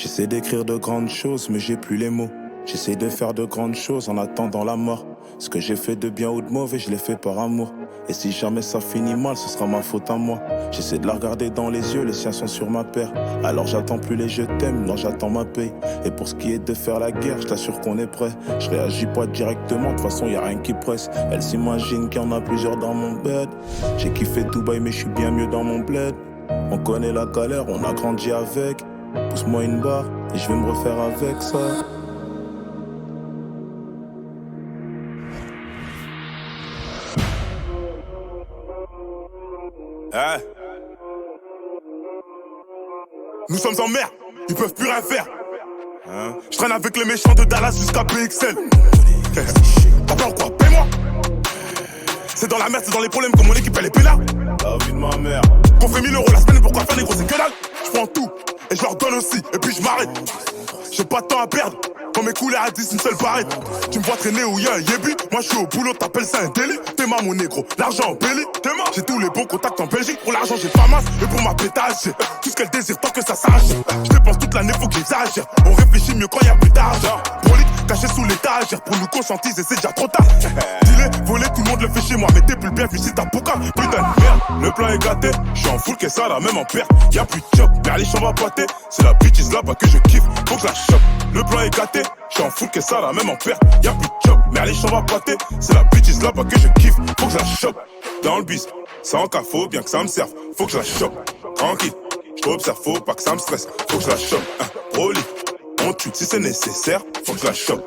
J'essaie d'écrire de grandes choses, mais j'ai plus les mots. J'essaie de faire de grandes choses en attendant la mort. Ce que j'ai fait de bien ou de mauvais, je l'ai fait par amour. Et si jamais ça finit mal, ce sera ma faute à moi. J'essaie de la regarder dans les yeux, les siens sont sur ma paire. Alors j'attends plus les je t'aime, non j'attends ma paye. Et pour ce qui est de faire la guerre, je t'assure qu'on est prêt. Je réagis pas directement, de toute façon y a rien qui presse. Elle s'imagine qu'il y en a plusieurs dans mon bed. J'ai kiffé Dubaï mais je suis bien mieux dans mon bled. On connaît la galère, on a grandi avec. Pousse-moi une barre et je vais me refaire avec ça. Hey. Nous sommes en mer, ils peuvent plus rien faire. Je traîne avec les méchants de Dallas jusqu'à PXL. T'as peur ou quoi? Paye-moi. C'est dans la merde, c'est dans les problèmes que mon équipe elle est pénale. La vie de ma mère. Qu'on fait 1000 € la semaine, pourquoi faire des gros c'est que dalle. Je prends tout et je leur donne aussi, et puis je m'arrête. J'ai pas de temps à perdre. Quand mes couleurs à 10, une seule barrette. Tu me vois traîner où y'a un yébi. Moi je suis au boulot, t'appelles ça un délit. T'es ma mon négro, l'argent en belly. T'es ma. J'ai tous les bons contacts en Belgique. Pour l'argent j'ai pas masse, et pour ma pétage j'ai tout ce qu'elle désire tant que ça s'arrache. Je dépense toute l'année, faut que j'exagère. On réfléchit mieux quand y'a plus d'argent. Brolique, caché sous l'étagère. Pour nous conscientiser, c'est déjà trop tard. Dis-les, voler, tout le monde le fait chez moi. Mais t'es plus bien vu si t'as pouka. Putain de merde, le plan est gâté. J'suis en full, qu'est-ce ça là, même en perte. Y'a plus de chop, mais les chambres à pâter. C'est la bitch là-bas que je kiffe, faut que je la chope. Le plan est gâté, j'suis en full, qu'est-ce ça là, même en perte. Y'a plus de chop, mais les chambres à pâter. C'est la bitch là-bas que je kiffe, faut que je la chope. Dans le bis, sans cas, faut bien que ça me serve. Faut que je la chope, tranquille. J't'observe, faut pas que ça me stresse. Faut que je la chope, au lit. On tue si c'est nécessaire, faut que je la chope.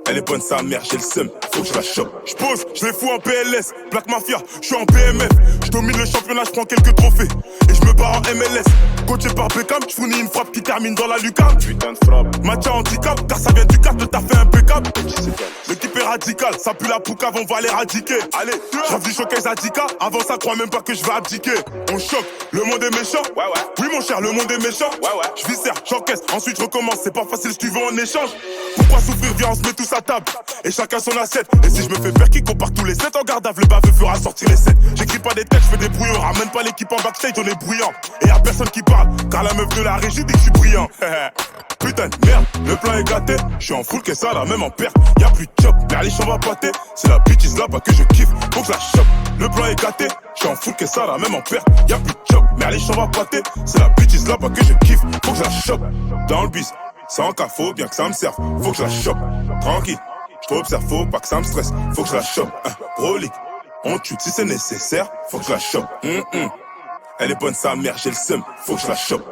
Elle est bonne sa mère, j'ai le seum, faut que je la chope. J'pose, je les fous en PLS, Black Mafia, j'suis en PMF. J'domine le championnat, j'prends quelques trophées. Et j'me barre en MLS. Coaché par Beckham, j'fournis une frappe qui termine dans la lucarne. Putain de frappe. Match à handicap, car ça vient du cap, t'as fait impeccable. L'équipe est radicale, ça pue la poucave, on va l'éradiquer. Allez, j'envie du showcase à 10K, avant ça crois même pas que je vais abdiquer. On choque, le monde est méchant. Ouais. Oui mon cher, le monde est méchant. Ouais. J'viscère, j'encaisse, ensuite je recommence. C'est pas facile si tu veux en échange. Pourquoi souffrir, viens on se met tous à table. Et chacun son assiette. Et si je me fais faire qui compare tous les 7 en garde à le baveux fera sortir les 7. J'écris pas des textes, je fais des brouillons. Ramène pas l'équipe en backstage, on est bruyant. Et y'a personne qui parle, car la meuf de la régie dit que je suis brillant. Putain de merde, le plan est gâté. J'suis en full, qu'est-ce ça là, même en perte. Y'a plus de chop, mais les chambres à pâter. C'est la bitch là-bas que je kiffe, faut que je la chope. Le plan est gâté, j'suis en full, qu'est-ce ça là, même en perte. Y'a plus de chop, mais les chambres à pâter. C'est la bitch là-bas que je kiffe, faut que je la chope. Dans le bis, sans cas, faut bien que ça me serve. Faut que je la chope, tranquille. J't'observe, faut pas que ça me stresse. Faut que je la chope, brolique. On tue si c'est nécessaire, faut que je la chope. Elle est bonne sa mère, j'ai le seum, faut que je la chope.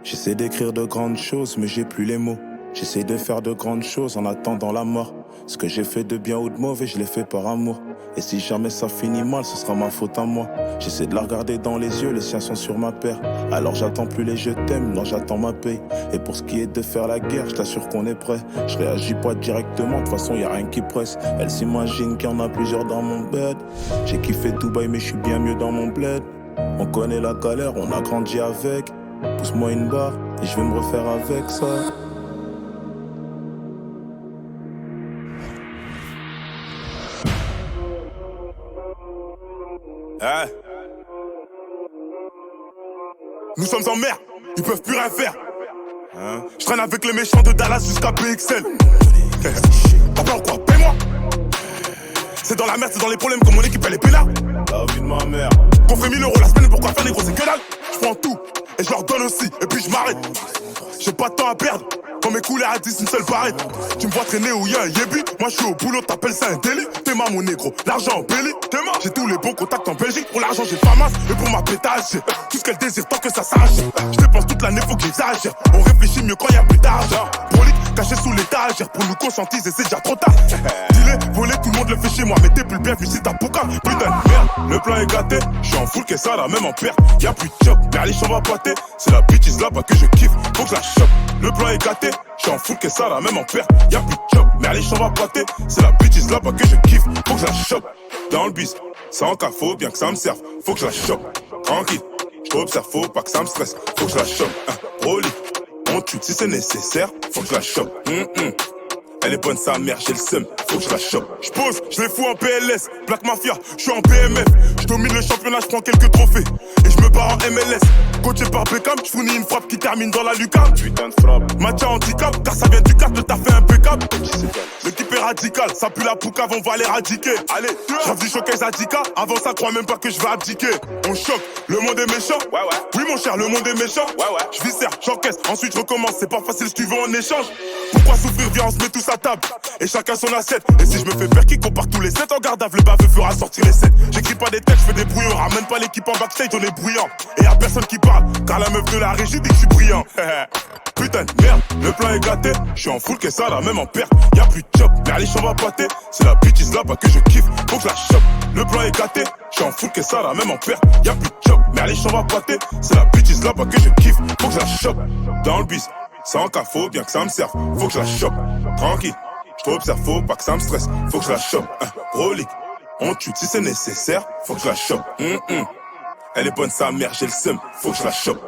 J'essaie d'écrire de grandes choses, mais j'ai plus les mots. J'essaie de faire de grandes choses en attendant la mort. Ce que j'ai fait de bien ou de mauvais, je l'ai fait par amour. Et si jamais ça finit mal, ce sera ma faute à moi. J'essaie de la regarder dans les yeux, les siens sont sur ma paire. Alors j'attends plus les je t'aime, non j'attends ma paye. Et pour ce qui est de faire la guerre, je t'assure qu'on est prêt. Je réagis pas directement, de toute façon y a rien qui presse. Elle s'imagine qu'il y en a plusieurs dans mon bed. J'ai kiffé Dubaï mais je suis bien mieux dans mon bled. On connaît la galère, on a grandi avec. Pousse-moi une barre et je vais me refaire avec ça. Hey. Nous sommes en mer, ils peuvent plus rien faire. Je traîne avec les méchants de Dallas jusqu'à PXL. T'as peur ou quoi? Paye-moi. C'est dans la merde, c'est dans les problèmes que mon équipe elle est pénale. La vie de ma mère. Qu'on fait 1000 € la semaine, pourquoi faire des gros c'est que dalle. Je prends tout et je leur donne aussi, et puis je m'arrête. J'ai pas de temps à perdre. Quand mes couleurs à 10, une seule barrette. Tu me vois traîner où y'a un yébi. Moi je suis au boulot, t'appelles ça un délit. T'es ma mon négro, l'argent en belly. T'es ma. J'ai tous les bons contacts en Belgique. Pour l'argent j'ai pas masse, et pour ma pétage j'ai tout ce qu'elle désire tant que ça s'arrache. Je dépense toute l'année, faut que j'exagère. On réfléchit mieux quand y'a plus d'argent. Brolique, caché sous l'étagère pour nous conscientiser, c'est déjà trop tard. Dealer, voler, tout le monde le fait chez moi, mais t'es plus le bienvenu si t'as pouka. Putain de merde, le plan est gâté, j'suis en full, qu'est-ce ça là, même en perte. Y'a plus de chop, Merlich on va pâter, c'est la bitch là-bas que je kiffe, faut que je la chope. Le plan est gâté, j'suis en full, qu'est-ce ça là, même en perte. Y'a plus de chop, Merlich on va pâter, c'est la bitch là-bas que je kiffe, faut que je la chope. Dans le bis, sans cas, faut bien que ça me serve, faut que je la chope. Tranquille, j't'observe, faut pas que ça me stresse, faut que je la chope. Rolly, on tue si c'est nécessaire, faut que je la chope. Elle est bonne sa mère, j'ai le seum, faut que je la chope. J'pose, je les fous en PLS, Black Mafia, j'suis en BMF. J'domine le championnat, j'prends quelques trophées. Et j'me barre en MLS. Coaché par Beckham, j'fournis une frappe qui termine dans la lucarne. Putain de frappe. Match à handicap, car ça vient du cap, le taf fait impeccable. L'équipe est radicale, ça pue la poucave, on va l'éradiquer. Allez, j'rêve du showcase à 10K, avant ça croit même pas que je vais abdiquer. On choque, le monde est méchant. Ouais. Oui mon cher, le monde est méchant. Ouais. J'viscère, j'encaisse, ensuite je recommence, c'est pas facile si tu veux en échange. Pourquoi souffrir, viens on se met tous à table. Et chacun son assiette. Et si je me fais faire qui compare tous les 7 en garde à le baveux fera sortir les 7. J'écris pas des textes, je fais des brouillons. Ramène pas l'équipe en backstage, on est bruyant. Et y'a personne qui parle, car la meuf de la régie dit que je suis brillant. Putain de merde, le plan est gâté. J'suis en full, qu'est-ce ça là, même en perte. Y'a plus de chop, Merlich on va pâter. C'est la bitch là-bas que je kiffe, faut que je la chope. Le plan est gâté, j'suis en full, qu'est-ce ça là, même en perte. Y'a plus de chop, Merlich on va pâter. C'est la bitch là-bas que je kiffe, faut que je la chope. Dans le bis, sans cas, faut bien que ça me serve, faut que je la chope. Tranquille, j't'observe, faut pas que ça me stresse, faut que je la chope. Rolly, on tue si c'est nécessaire, faut que je la chope. Elle est bonne sa mère, j'ai le seum, faut que je la chope.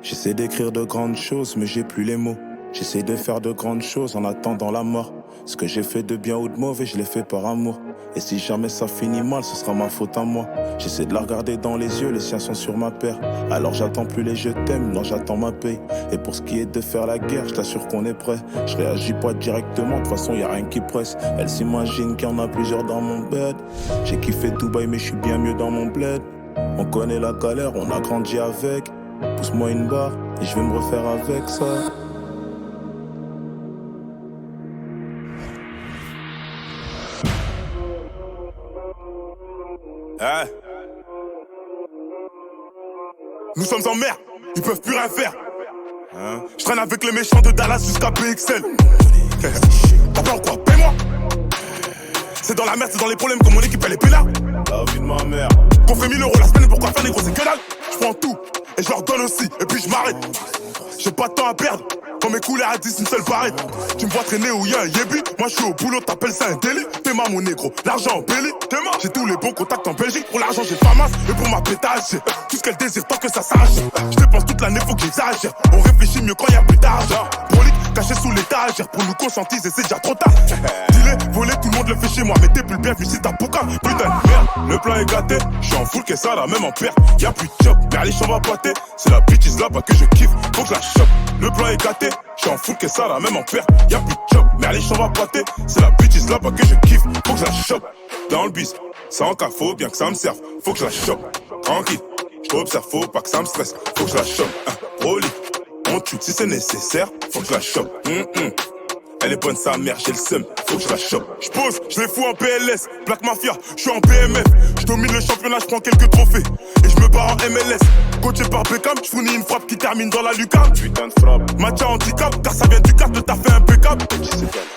J'essaie d'écrire de grandes choses, mais j'ai plus les mots. J'essaie de faire de grandes choses en attendant la mort. Ce que j'ai fait de bien ou de mauvais, je l'ai fait par amour. Et si jamais ça finit mal, ce sera ma faute à moi. J'essaie de la regarder dans les yeux, les siens sont sur ma paire. Alors j'attends plus les je t'aime, non j'attends ma paye. Et pour ce qui est de faire la guerre, je t'assure qu'on est prêt. Je réagis pas directement, de toute façon y a rien qui presse. Elle s'imagine qu'il y en a plusieurs dans mon bed. J'ai kiffé Dubaï mais je suis bien mieux dans mon bled. On connaît la galère, on a grandi avec. Pousse-moi une barre et je vais me refaire avec ça. Nous sommes en mer, ils peuvent plus rien faire. Je traîne avec les méchants de Dallas jusqu'à PXL. T'as peur quoi? Paie-moi. C'est dans la merde, c'est dans les problèmes que mon équipe elle est pénale. La vie de ma mère. Qu'on fait 1000 € la semaine, pourquoi faire des gros c'est que dalle. Je prends tout et je leur donne aussi, et puis je m'arrête. J'ai pas de temps à perdre, quand mes couleurs à 10 une seule barrette. Tu me vois traîner où y'a un yébi, moi je suis au boulot, t'appelles ça un délit. T'es ma mon négro, l'argent en belly, t'es ma. J'ai tous les bons contacts en Belgique, pour l'argent j'ai pas masse, et pour ma pétage j'ai tout ce qu'elle désire tant que ça s'arrache. Je dépense toute l'année, faut que j'exagère, on réfléchit mieux quand y'a plus d'argent. Prolique, caché sous l'étagère, pour nous conscientiser c'est déjà trop tard. Dealer, voler, tout le monde le fait chez moi, mais t'es plus le bienvenu si t'as pouka. Putain de merde, le plan est gâté, j'suis en full, qu'est-ce ça là, même en perte. Y'a plus de chop, Merlich on va pâter, c'est la bitch là-bas que je kiffe, faut que je la chope. Le plan est gâté, j'suis en full, qu'est-ce ça là, même en perte. Y'a plus de chop, Merlich on va pâter, c'est la bitch là-bas que je kiffe, faut que je la chope. Dans le bis, sans cas, faut bien que ça me serve, faut que je la chope. Tranquille, j't'observe, faut pas que ça me stresse, faut que je la chope. Rolly, on tue si c'est nécessaire, faut que je la chope. Elle est bonne sa mère, j'ai le seum, faut que je la chope. J'pose, je les fous en PLS, Black Mafia, j'suis en BMF. J'domine le championnat, j'prends quelques trophées. Et je me barre en MLS. Coaché par Beckham, j'fournis une frappe qui termine dans la lucarne. Putain de frappe. Match à handicap, car ça vient du cap, le taf fait impeccable.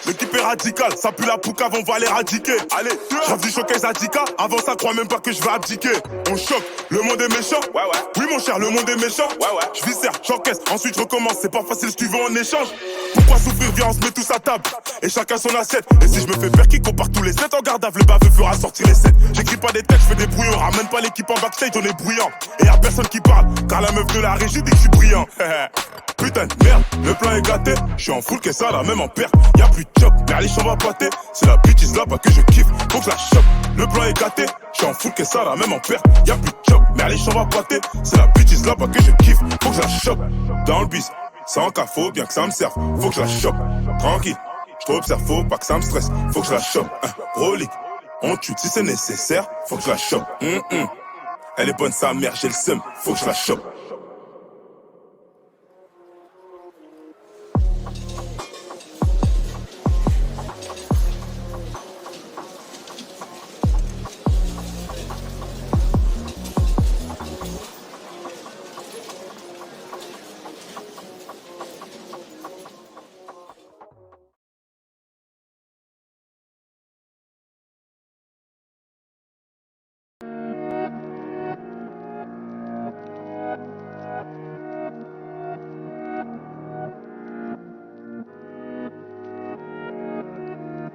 L'équipe est radicale, ça pue la poucave, on va l'éradiquer. Allez, j'rêve du showcase à 10K, avant ça croit même pas que je vais abdiquer. On choque, le monde est méchant. Oui mon cher, le monde est méchant. J'viscère, j'encaisse, ensuite je recommence, c'est pas facile si tu veux en échange. Pourquoi souffrir, viens on se met tous à table et chacun son assiette. Et si je me fais faire qui compare tous les 7 en garde à le baveux fera sortir les 7. J'écris pas des textes, je fais des brouillons. Ramène pas l'équipe en backstage, on est bruyant. Et y'a personne qui parle, car la meuf de la régie dit que je suis brillant. Putain de merde, le plan est gâté. J'suis en full, que ça la même en perte. Y'a plus de chop, Merlich on va pâter. C'est la bitch là-bas que je kiffe, faut que je la chope. Le plan est gâté, j'suis en full, que ça la même en perte. Y'a plus de chop, Merlich on va pâter. C'est la bitch là-bas que je kiffe, faut que je la chope. Dans le bis, sans cas, faut bien que ça me serve, faut que je la chope. Tranquille, j't'observe, faut pas que ça me stresse, faut que je la chope. Brolique, on tue si c'est nécessaire, faut que je la chope. Elle est bonne sa mère, j'ai le seum, faut que je la chope.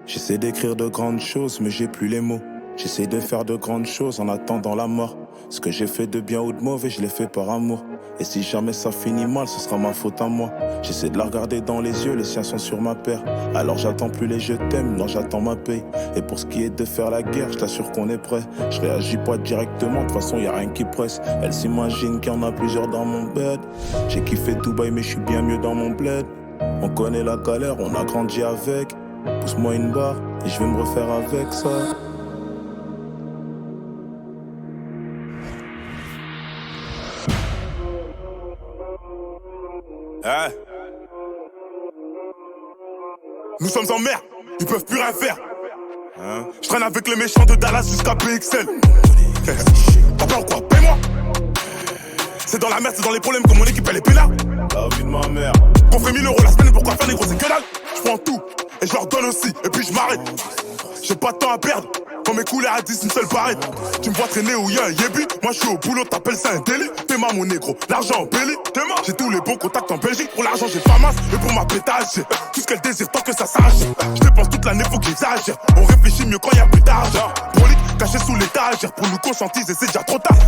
J'essaie d'écrire de grandes choses, mais j'ai plus les mots. J'essaie de faire de grandes choses en attendant la mort. Ce que j'ai fait de bien ou de mauvais, je l'ai fait par amour. Et si jamais ça finit mal, ce sera ma faute à moi. J'essaie de la regarder dans les yeux, les siens sont sur ma paire. Alors j'attends plus les je t'aime, non j'attends ma paye. Et pour ce qui est de faire la guerre, je t'assure qu'on est prêt. Je réagis pas directement, de toute façon y a rien qui presse. Elle s'imagine qu'il y en a plusieurs dans mon bed. J'ai kiffé Dubaï mais je suis bien mieux dans mon bled. On connaît la galère, on a grandi avec. Pousse-moi une barre et je vais me refaire avec ça. Hey. Nous sommes en mer, ils peuvent plus rien faire. Je traîne avec les méchants de Dallas jusqu'à PXL. T'as peur ou quoi? Paye-moi. C'est dans la merde, c'est dans les problèmes que mon équipe elle est pénale. La vie de ma mère. Qu'on ferait 1000 € la semaine, pourquoi faire des gros, c'est que dalle. Je prends tout et je leur donne aussi, et puis je m'arrête. J'ai pas de temps à perdre. Quand mes couleurs à 10, une seule barrette. Tu me vois traîner où y'a un yébi. Moi je suis au boulot, t'appelles ça un délit. T'es ma mon négro, l'argent en belly. J'ai tous les bons contacts en Belgique. Pour l'argent j'ai pas masse, et pour ma pétage j'ai tout ce qu'elle désire tant que ça s'arrache. Je dépense toute l'année, faut que j'exagère. On réfléchit mieux quand y'a plus d'argent. Prolique, caché sous l'étagère. Pour nous conscientiser, c'est déjà trop tard.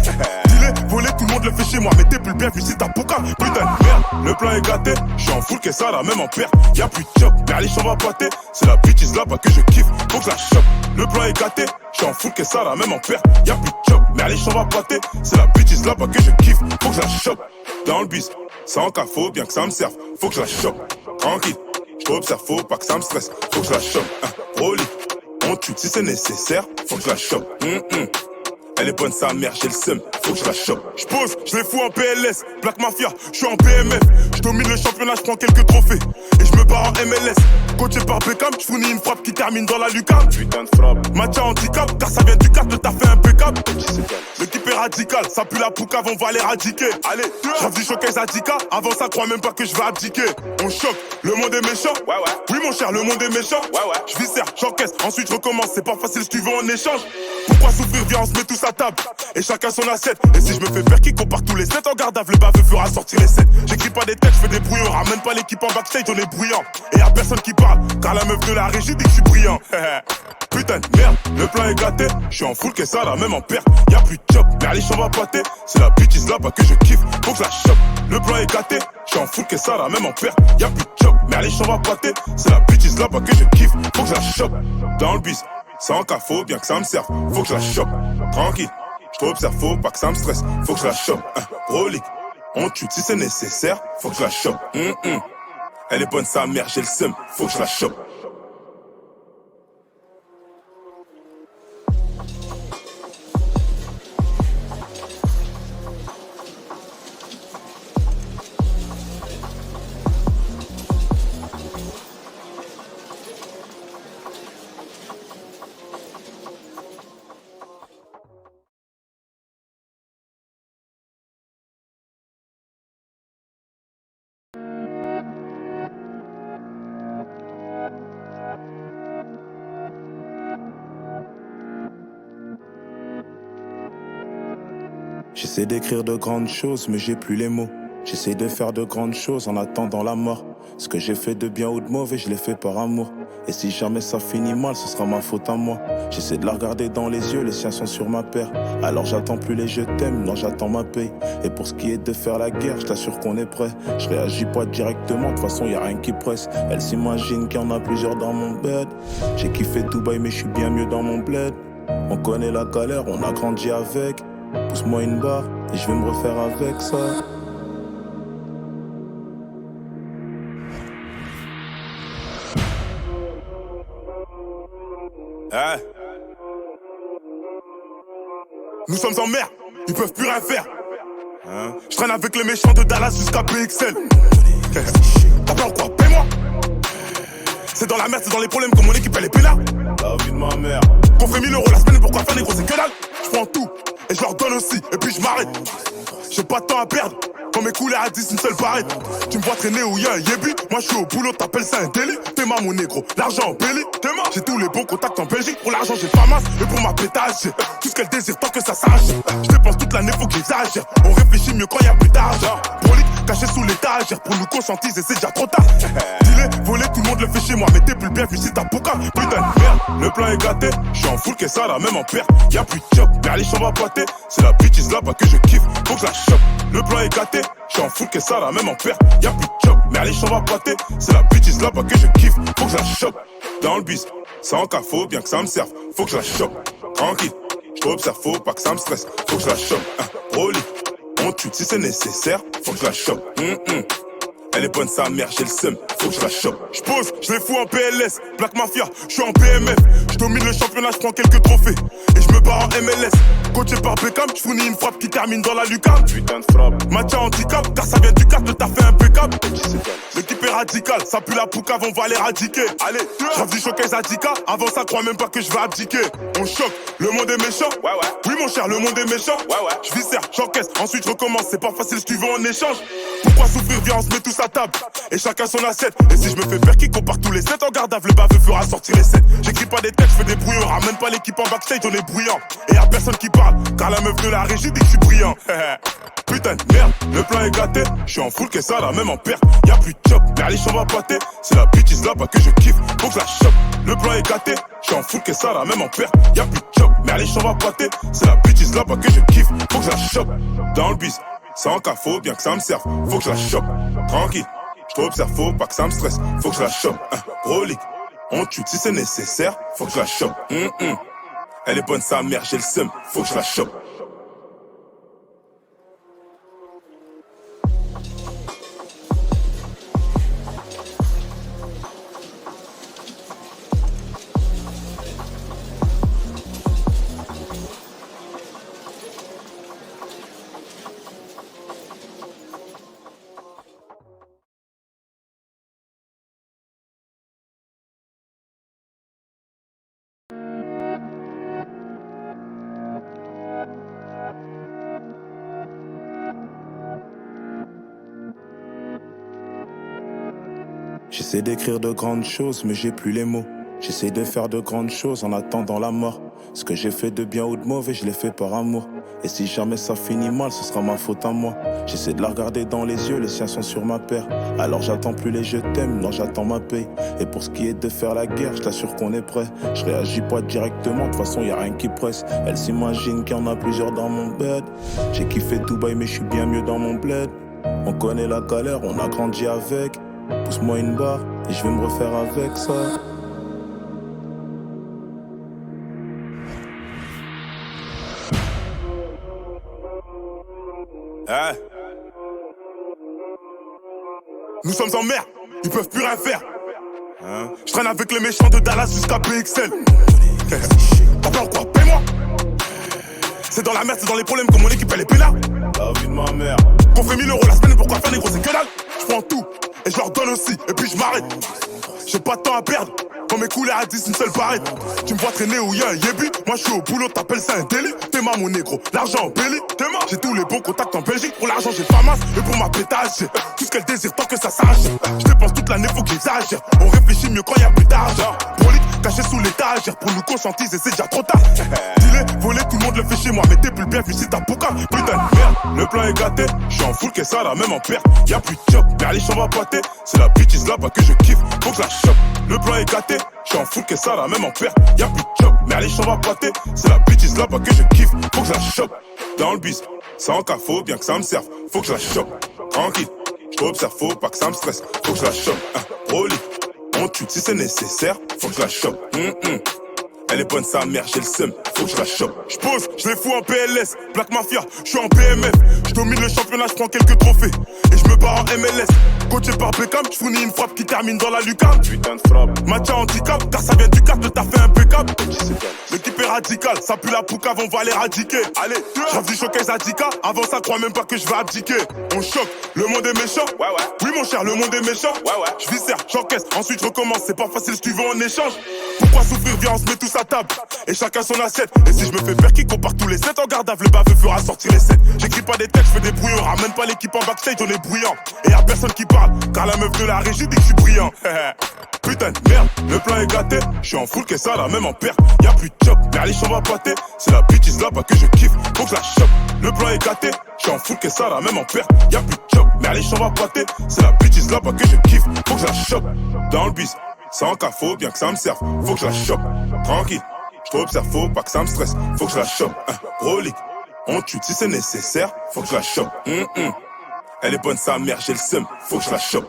Dealer, voler, tout le monde le fait chez moi. Mais t'es plus bien vu si t'as pouca. Putain de merde, le plan est gâté. J'suis en full, que ça la même en perte. Y'a plus de chop, Merlich on va pâter. C'est la bitch là-bas que je kiffe, faut que je la chope. Le plan est gâté, j'suis en full, que ça la même en perte. Y'a plus de chop, Merlich on va pâter. C'est la bitch là-bas que je kiffe, faut que je la chope. Dans le bis, sans cas, faut bien que ça me serve, faut que je la chope. Tranquille, j't'observe, faut pas que ça me stresse, faut que je la chope. Brolique, on tue si c'est nécessaire, faut que je la chope. Elle est bonne sa mère, j'ai le seum, faut que je la chope. J'pose, je les fous en PLS, Black Mafia, j'suis en BMF. J'domine le championnat, j'prends quelques trophées. Et j'me barre en MLS. Coaché par Beckham, j'fournis une frappe qui termine dans la lucarne. Putain de frappe. Match à handicap, car ça vient du cadre, t'as fait impeccable. L'équipe est radicale, ça pue la poucave, on va l'éradiquer. Allez, j'en dis showcase à 10K, avant ça crois même pas que je vais abdiquer. On choque, le monde est méchant. Ouais. Oui mon cher, le monde est méchant. Ouais. J'viscère, j'encaisse, ensuite je recommence, c'est pas facile si tu veux en échange. Pourquoi souffrir, viens on se met tous à table et chacun son assiette. Et si je me fais faire qui compare tous les 7 en garde à le baveux fera sortir les 7. J'écris pas des textes, je fais des brouillons. Ramène pas l'équipe en backstage, on est bruyant. Et y'a personne qui parle, car la meuf de la régie dit que je suis brillant. Putain de merde, le plan est gâté. J'suis en full, que ça la même en perte. Y'a plus de chop, Merlich on va pâter. C'est la bitch là-bas que je kiffe, faut que je la chope. Le plan est gâté, j'suis en full, que ça la même en perte. Y'a plus de chop, Merlich on va pâter. C'est la bitch là-bas que je kiffe, faut que je la chope. Dans le bis, sans cas, faut bien que ça me serve, faut que je la chope. Tranquille, j't'observe, faut pas que ça me stresse, faut que je la chope. Brolique, on tue si c'est nécessaire, faut que je la chope. Elle est bonne sa mère, j'ai le seum, faut que je la chope. J'essaie d'écrire de grandes choses, mais j'ai plus les mots. J'essaie de faire de grandes choses en attendant la mort. Ce que j'ai fait de bien ou de mauvais, je l'ai fait par amour. Et si jamais ça finit mal, ce sera ma faute à moi. J'essaie de la regarder dans les yeux, les siens sont sur ma paire. Alors j'attends plus les je t'aime, non j'attends ma paye. Et pour ce qui est de faire la guerre, je t'assure qu'on est prêt. Je réagis pas directement, de toute façon y a rien qui presse. Elle s'imagine qu'il y en a plusieurs dans mon bed. J'ai kiffé Dubaï mais je suis bien mieux dans mon bled. On connaît la galère, on a grandi avec. Pousse-moi une barre et je vais me refaire avec ça. Hein? Nous sommes en mer, ils peuvent plus rien faire. Hein? Je traîne avec les méchants de Dallas jusqu'à PXL. T'as peur quoi? Paie-moi. C'est dans la merde, c'est dans les problèmes que mon équipe elle est pénale. La vie de ma mère. Qu'on ferait 1000 € la semaine, pourquoi faire négro, c'est que dalle. Je prends tout et je leur donne aussi, et puis je m'arrête. J'ai pas de temps à perdre. Quand mes couleurs à 10, une seule barrette. Tu me vois traîner où y'a un yébi. Moi je suis au boulot, t'appelles ça un délit. T'es ma mon négro, l'argent en belly. T'es ma. J'ai tous les bons contacts en Belgique. Pour l'argent j'ai pas masse, et pour ma pétage j'ai tout ce qu'elle désire tant que ça s'arrache. Je dépense toute l'année, faut qu'ils exagèrent. On réfléchit mieux quand y'a plus d'argent. Prolique, caché sous l'étagère. Pour nous conscientiser, c'est déjà trop tard. Dis-les, voler, tout le monde le fait chez moi. Mais t'es plus le bienvenu si t'as Poca. Putain de merde, le plan est gâté. J'suis en full, que ça la même en perte. Y'a plus de job, mais allez, j'en va pâter. C'est la bitch là-bas que je kiffe, faut que je la chope. Le plan est gâté, j'suis en full, que ça la même en perte. Y'a plus de job, mais allez, j'en va pâter. C'est la bitch là-bas que je kiffe, faut que je la chope. Dans le bis, sans cas, faut bien que ça me serve. Faut que je la chope, tranquille. J't'observe, faut pas que ça me stresse. Faut que je la chope, Rolly. On tue si c'est nécessaire, faut que je la chope. Elle est bonne sa mère, j'ai le seum, faut que je la chope. J'pose, je les fous en PLS, Black Mafia, j'suis en BMF. J'domine le championnat, j'prends quelques trophées. Et j'me barre en MLS. Coaché par Beckham, j'fournis une frappe qui termine dans la lucarne. Putain de frappe. Match à handicap, car ça vient du cap, le taf est impeccable. L'équipe est radicale, ça pue la poucave, on va l'éradiquer. Allez, j'rêve du showcase Adika, avant ça crois même pas que je vais abdiquer. On choque, le monde est méchant. Ouais. Oui mon cher, le monde est méchant. Ouais. J'viscère, j'encaisse, ensuite je recommence, c'est pas facile, tu veux en échange. Pourquoi souffrir, viens on se met tous à table. Et chacun son assiette. Et si je me fais faire qui compare tous les 7 en garde à vue, le baveux fera sortir les 7. J'écris pas des textes, je fais des brouillons. Ramène pas l'équipe en backstage, on est bruyant. Et y'a personne qui parle, car la meuf de la régie dit que je suis brillant. Putain de merde, le plan est gâté. J'suis en full, que ça la même en perte. Y'a plus de job, mais allez, j'en va pâter. C'est la bitch là-bas que je kiffe, faut que je la chope. Le plan est gâté, j'suis en full, que ça la même en perte. Y'a plus de job, mais allez, j'en va pâter. C'est la bitch là-bas que je kiffe, faut que je la chope. Dans le bis, sans cas, faut bien que ça me serve. Faut que je la chope, tranquille. J't'observe, faut pas que ça me stresse. Faut que je la chope, Rolly. On tue si c'est nécessaire, faut que je la chope. Elle est bonne sa mère, j'ai le seum, faut que je la chope. J'essaie d'écrire de grandes choses, mais j'ai plus les mots. J'essaie de faire de grandes choses en attendant la mort. Ce que j'ai fait de bien ou de mauvais, je l'ai fait par amour. Et si jamais ça finit mal, ce sera ma faute à moi. J'essaie de la regarder dans les yeux, les siens sont sur ma paire. Alors j'attends plus les je t'aime, non j'attends ma paye. Et pour ce qui est de faire la guerre, je t'assure qu'on est prêt. Je réagis pas directement, de toute façon y a rien qui presse. Elle s'imagine qu'il y en a plusieurs dans mon bed. J'ai kiffé Dubaï mais je suis bien mieux dans mon bled. On connaît la galère, on a grandi avec. Pousse-moi une barre et je vais me refaire avec ça. Hein? Nous sommes en mer, ils peuvent plus rien faire. Hein? Je traîne avec les méchants de Dallas jusqu'à PXL. T'as peur quoi? Paie-moi. C'est dans la merde, c'est dans les problèmes que mon équipe elle est pénale. La vie de ma mère. Qu'on ferait 1000 € la semaine, pourquoi faire négro, c'est que dalle. Je prends tout et je leur donne aussi, et puis je m'arrête. J'ai pas de temps à perdre. Quand mes couleurs à 10, une seule barrette. Tu me vois traîner où y'a un yébi. Moi je suis au boulot, t'appelles ça un délit. T'es ma mon négro, l'argent en belly. T'es ma. J'ai tous les bons contacts en Belgique. Pour l'argent j'ai pas masse, et pour ma pétage j'ai tout ce qu'elle désire tant que ça s'arrache. Je dépense toute l'année, faut qu'ils exagèrent. On réfléchit mieux quand y'a plus d'argent. Prolique, caché sous l'étagère. Pour nous conscientiser, c'est déjà trop tard. Dealer, voler, tout le monde le fait chez moi. Mais t'es plus le bienvenu si t'as pouca. Putain de merde, le plan est gâté. J'suis en full, qu'est-ce ça là, même en perte. Y'a plus de job, perliche, on va pâter. C'est la bitch là-bas que je kiffe, faut que je la chope. Le plan est gâté, j'suis en full, qu'est-ce ça là, même en perte. Y'a plus de job, perliche, on va pâter. C'est la bitch là-bas que je kiffe, faut que je la chope. Dans le bis, sans cas, faut bien que ça me serve. Faut que je la chope, tranquille. J't'observe, faut pas que ça me stresse. Faut que je la chope, au lit. On tue si c'est nécessaire, faut que je la chope. Elle est bonne sa mère, j'ai le seum, faut que je la chope. J'pose, je les fous en PLS, Black Mafia, j'suis en PMF. J'domine le championnat, j'prends quelques trophées. Et j'me barre en MLS. Coaché par Beckham, j'fournis une frappe qui termine dans la lucarne. Putain de frappe. Match à handicap, car ça vient du cap, t'as fait impeccable. L'équipe est radicale, ça pue la poucave, on va l'éradiquer. Allez, j'avais du showcase à 10K, avant ça crois même pas que je vais abdiquer. On choque, le monde est méchant. Ouais. Oui mon cher, le monde est méchant. Ouais. J'viscère, j'encaisse, ensuite je recommence. C'est pas facile si tu veux en échange. Pourquoi souffrir, viens on se met tous à table. Et chacun son assiette. Et si je me fais faire qui compare tous les 7 en garde à le baveux fera sortir les 7. J'écris pas des textes, je fais des brouillons. Ramène pas l'équipe en backstage, on est bruyant. Et y'a personne qui parle, car la meuf de la régie dit que je suis brillant. Putain de merde, le plan est gâté. J'suis en full, qu'est-ce ça là, même en perte. Y'a plus de job, perliche, on va pâter. C'est la bitch là-bas que je kiffe, faut que je la chope. Le plan est gâté, j'suis en full, qu'est-ce ça là, même en perte. Y'a plus de job, perliche, on va pâter. C'est la bitch là-bas que je kiffe, faut que je la chope. Dans le bis, sans cas, faut bien que ça me serve. Faut que je la chope, tranquille. J't'observe, faut pas que ça me stresse. Faut que je la chope, gros lit. On tue si c'est nécessaire, faut que je la chope. Elle est bonne sa mère, j'ai le seum, faut que je la chope.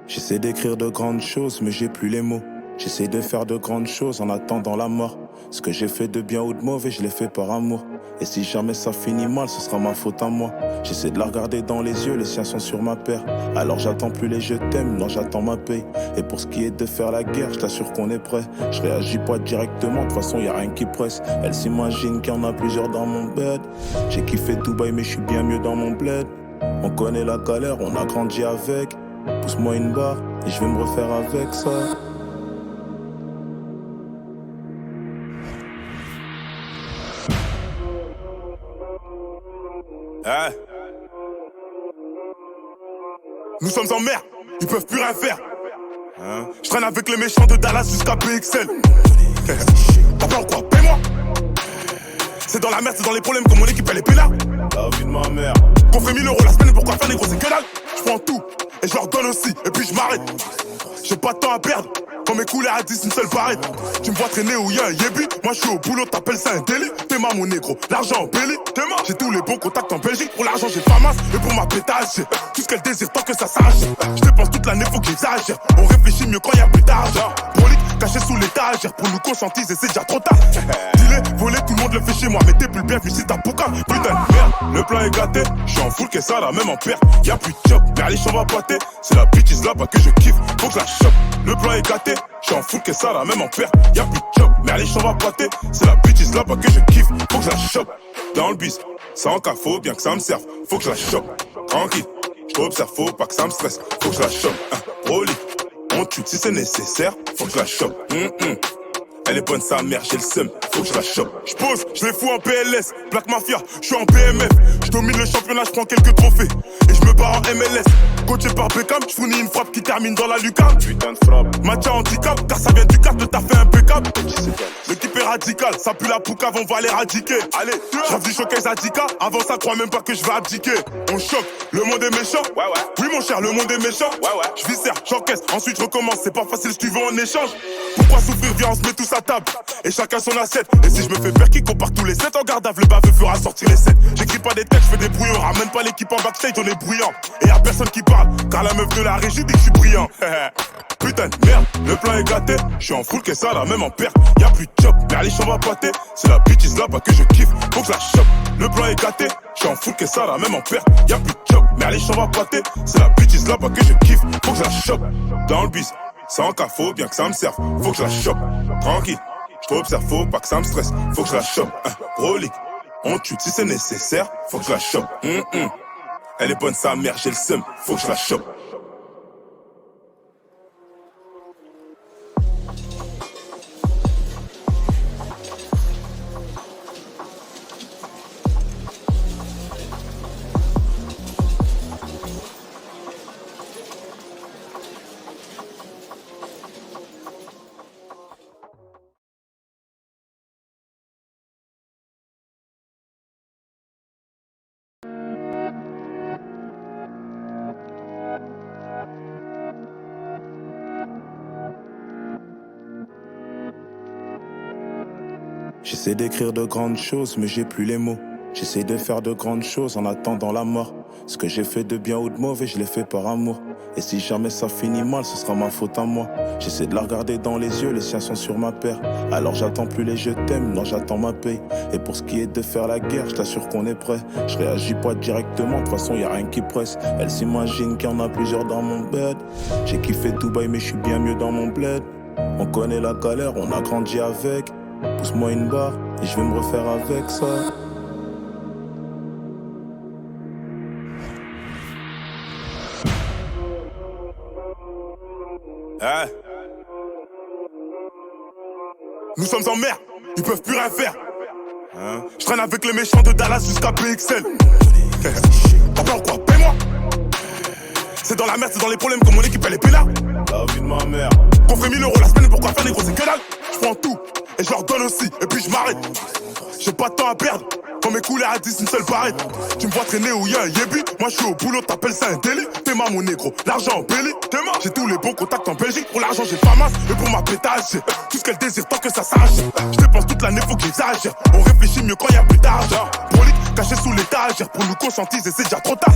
J'essaie d'écrire de grandes choses, mais j'ai plus les mots. J'essaie de faire de grandes choses en attendant la mort. Ce que j'ai fait de bien ou de mauvais, je l'ai fait par amour. Et si jamais ça finit mal, ce sera ma faute à moi. J'essaie de la regarder dans les yeux, les siens sont sur ma paire. Alors j'attends plus les je t'aime, non j'attends ma paye. Et pour ce qui est de faire la guerre, je t'assure qu'on est prêt. Je réagis pas directement, de toute façon y a rien qui presse. Elle s'imagine qu'il y en a plusieurs dans mon bed. J'ai kiffé Dubaï mais je suis bien mieux dans mon bled. On connaît la galère, on a grandi avec. Pousse-moi une barre et je vais me refaire avec ça. Nous sommes en mer, ils peuvent plus rien faire. Je traîne avec les méchants de Dallas jusqu'à PXL. T'as peur quoi? Paie-moi. C'est dans la merde, c'est dans les problèmes que mon équipe elle est peinard. La vie de ma mère. Qu'on fait 1000 € la semaine, pourquoi faire négro, c'est que dalle. Je prends tout et je leur donne aussi, et puis je m'arrête. J'ai pas de temps à perdre. Quand mes couleurs à 10, une seule barrette. Tu me vois traîner où y'a un yébi. Moi je suis au boulot, t'appelles ça un délit. T'es ma mon négro, l'argent en belly. T'es ma, j'ai tous les bons contacts en Belgique. Pour l'argent j'ai pas masse, et pour ma pétage j'ai tout ce qu'elle désire tant que ça sache. Je dépense toute l'année, faut que j'exagère. On réfléchit mieux quand y'a plus d'argent. Prolique, caché sous l'étagère. Pour nous conscientiser, c'est déjà trop tard. Dealer, voler, tout le monde le fait chez moi. Mais t'es plus le bienvenu si t'as pouca. Putain de merde, le plan est gâté. J'suis en full, qu'est-ce ça là, même en perte. Y'a plus de job, perliche, on va pâter. C'est la bitch là-bas que je kiffe, faut que je la chope. Le plan est gâté. J'suis en full, qu'est-ce ça là, même en perte. Y'a plus de job, merliche, on va pâter. C'est la bitch là-bas que je kiffe, faut que je la chope. Dans le bis, sans cas, faut bien que ça me serve. Faut que je la chope, tranquille. J't'observe, faut pas que ça me stresse. Faut que je la chope, au lit. On tue si c'est nécessaire, faut que je la chope. Elle est bonne sa mère, j'ai le seum, faut que je la chope. J'pose, je les fous en PLS, Black Mafia, j'suis en PMF. J'domine le championnat, j'prends quelques trophées. Et j'me barre en MLS. Coaché par Beckham, j'fournis une frappe qui termine dans la lucarne. Putain de frappe. Match à handicap, car ça vient du cap, t'as fait impeccable. L'équipe est radicale, ça pue la poucave, on va l'éradiquer. Allez, j'avais du showcase à 10K, avant ça crois même pas que je vais abdiquer. On choque, le monde est méchant. Ouais. Oui mon cher, le monde est méchant. Ouais. J'viscère, j'encaisse, ensuite je recommence. C'est pas facile si tu veux en échange. Pourquoi souffrir, viens on se met tous à sa table, et chacun son assiette. Et si je me fais faire qui compare tous les 7 en garde à vue, le baveux fera sortir les 7. J'écris pas des textes, je fais des brouillons. Ramène pas l'équipe en backstage, on est bruyant. Et y'a personne qui parle, car la meuf de la régie dit que je suis brillant. Putain de merde, le plan est gâté. J'suis en full, qu'est-ce ça là, même en perte. Y'a plus de chop, mais les chambres à pâté. C'est la bitch là-bas que je kiffe, faut que je la chope. Le plan est gâté, j'suis en full, qu'est-ce ça là, même en perte. Y'a plus de chop, mais les chambres à pâté. C'est la bitch là-bas que je kiffe, faut que je la chope. Dans le bis, sans cas, faut bien que ça me serve. Faut que je la chope, tranquille. J't'observe, faut pas que ça me stresse. Faut que je la chope, relique. On tue si c'est nécessaire, faut que je la chope. Elle est bonne sa mère, j'ai le seum, faut que je la chope. J'essaie d'écrire de grandes choses, mais j'ai plus les mots. J'essaie de faire de grandes choses en attendant la mort. Ce que j'ai fait de bien ou de mauvais, je l'ai fait par amour. Et si jamais ça finit mal, ce sera ma faute à moi. J'essaie de la regarder dans les yeux, les siens sont sur ma paire. Alors j'attends plus les je t'aime, non j'attends ma paye. Et pour ce qui est de faire la guerre, je t'assure qu'on est prêt. Je réagis pas directement, de toute façon y a rien qui presse. Elle s'imagine qu'il y en a plusieurs dans mon bed. J'ai kiffé Dubaï mais je suis bien mieux dans mon bled. On connaît la galère, on a grandi avec. Pousse-moi une barre et je vais me refaire avec ça. Hey. Nous sommes en mer, ils peuvent plus rien faire. Je traîne avec les méchants de Dallas jusqu'à PXL. T'as peur quoi? Paie-moi. C'est dans la merde, c'est dans les problèmes que mon équipe elle est pénale. La vie de ma mère. Qu'on ferait 1000 € la semaine, pourquoi faire des gros, c'est que dalle. Je prends tout et je leur donne aussi, et puis je m'arrête. J'ai pas de temps à perdre. Quand mes couleurs à 10, une seule barrette. Tu me vois traîner où y'a un yébi. Moi je suis au boulot, t'appelles ça un délit. T'es ma mon négro, l'argent en belly. T'es ma. J'ai tous les bons contacts en Belgique. Pour l'argent j'ai pas masse, et pour ma pétage j'ai tout ce qu'elle désire tant que ça s'arrache. Je dépense toute l'année, faut que j'exagère. On réfléchit mieux quand y'a plus d'argent. Brolique, caché sous l'étagère. Pour nous conscientiser, c'est déjà trop tard.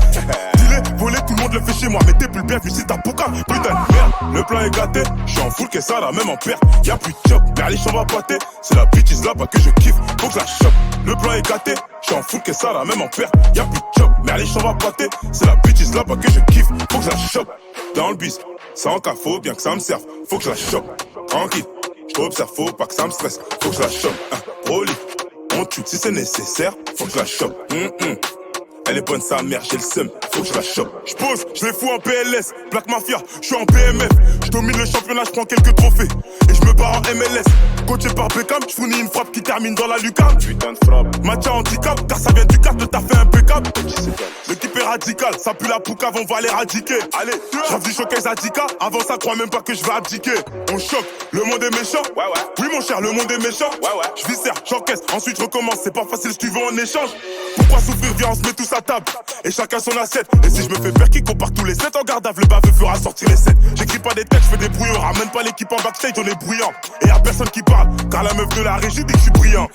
Dis-les, voler, tout le monde le fait chez moi. Mais t'es plus bienvenu si t'as pouka. Putain de merde, le plan est gâté. J'suis en full, qu'est-ce ça là, même en perte. Y'a plus de chop, mais les chambres à pâté. C'est la bitch là-bas que je kiffe, faut que je la chope. Le plan est gâté, j'suis en full, qu'est-ce ça là, même en perte. Y'a plus de chop, mais les chambres à pâté. C'est la bitch là-bas que je kiffe, faut que je la chope. Dans le bis, sans cas, faut bien que ça me serve. Faut que je la chope, tranquille. J't'observe, faut pas que ça me stresse. Faut que je la chope, relique. On tue si c'est nécessaire, faut que je la chope. Elle est bonne sa mère, j'ai le seum, faut que je la chope. J'pose, je les fous en PLS, Black Mafia, j'suis en BMF. J'domine le championnat, j'prends quelques trophées. Et j'me barre en MLS. Coaché par Beckham, j'fournis une frappe qui termine dans la lucarne. Putain de frappe. Match à handicap, car ça vient du cadre, le taf est impeccable. L'équipe est radicale, ça pue la poucave, on va l'éradiquer. Allez, j'rêve du showcase à 10K, avant ça crois même pas que je vais abdiquer. On choque, le monde est méchant. Ouais. Oui mon cher, le monde est méchant. Ouais. J'viscère, j'encaisse, ensuite je recommence, c'est pas facile si tu veux en échange. Pourquoi souffrir, viens on se met tous à table. Et chacun son assiette. Et si je me fais faire qui compare tous les 7 en garde à vue, le baveux fera sortir les 7. J'écris pas des textes, je fais des brouillons. Ramène pas l'équipe en backstage, on est bruyant. Et y'a personne qui parle, car la meuf de la régie dit que je suis brillant.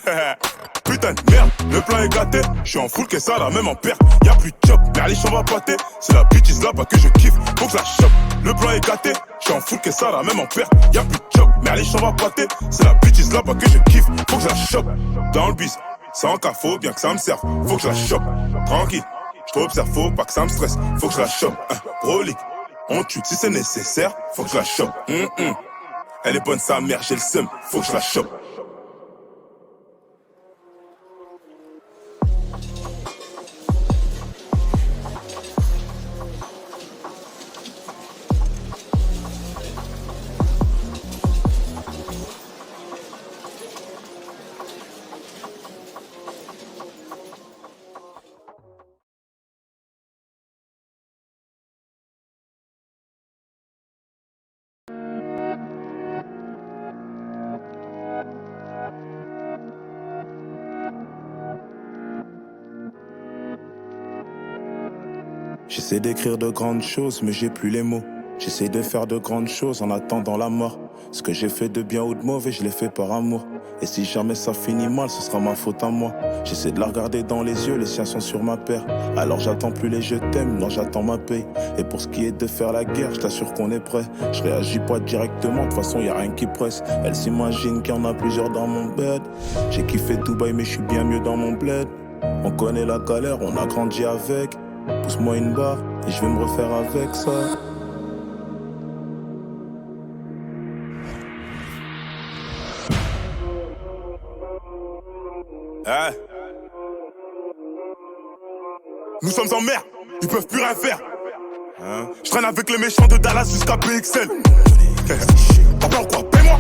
Putain de merde, le plan est gâté. J'suis en full, qu'est-ce ça là, même en perte. Y'a plus de chop, mais les chambres à pâté. C'est la bitch là-bas que je kiffe, faut que je la chope. Le plan est gâté, j'suis en full, qu'est-ce ça là, même en perte. Y'a plus de chop, mais les chambres à pâté. C'est la bitch là-bas que je kiffe, faut que je la chope. Dans le bis, sans cas, faut bien que ça me serve. Faut que je la chope, tranquille. J't'observe, faut pas que ça me stresse. Faut que je la chope, relique. On tue si c'est nécessaire, faut que je la chope. Elle est bonne sa mère, j'ai le seum, faut que je la chope. J'essaie d'écrire de grandes choses, mais j'ai plus les mots. J'essaie de faire de grandes choses en attendant la mort. Ce que j'ai fait de bien ou de mauvais, je l'ai fait par amour. Et si jamais ça finit mal, ce sera ma faute à moi. J'essaie de la regarder dans les yeux, les siens sont sur ma paire. Alors j'attends plus les je t'aime, non j'attends ma paye. Et pour ce qui est de faire la guerre, je t'assure qu'on est prêt. Je réagis pas directement, de toute façon y a rien qui presse. Elle s'imagine qu'il y en a plusieurs dans mon bed. J'ai kiffé Dubaï mais je suis bien mieux dans mon bled. On connaît la galère, on a grandi avec. Pousse-moi une barre et je vais me refaire avec ça. Hein? Nous sommes en mer, ils peuvent plus rien faire. Hein? Je traîne avec les méchants de Dallas jusqu'à PXL. T'as peur ou quoi? Paie-moi.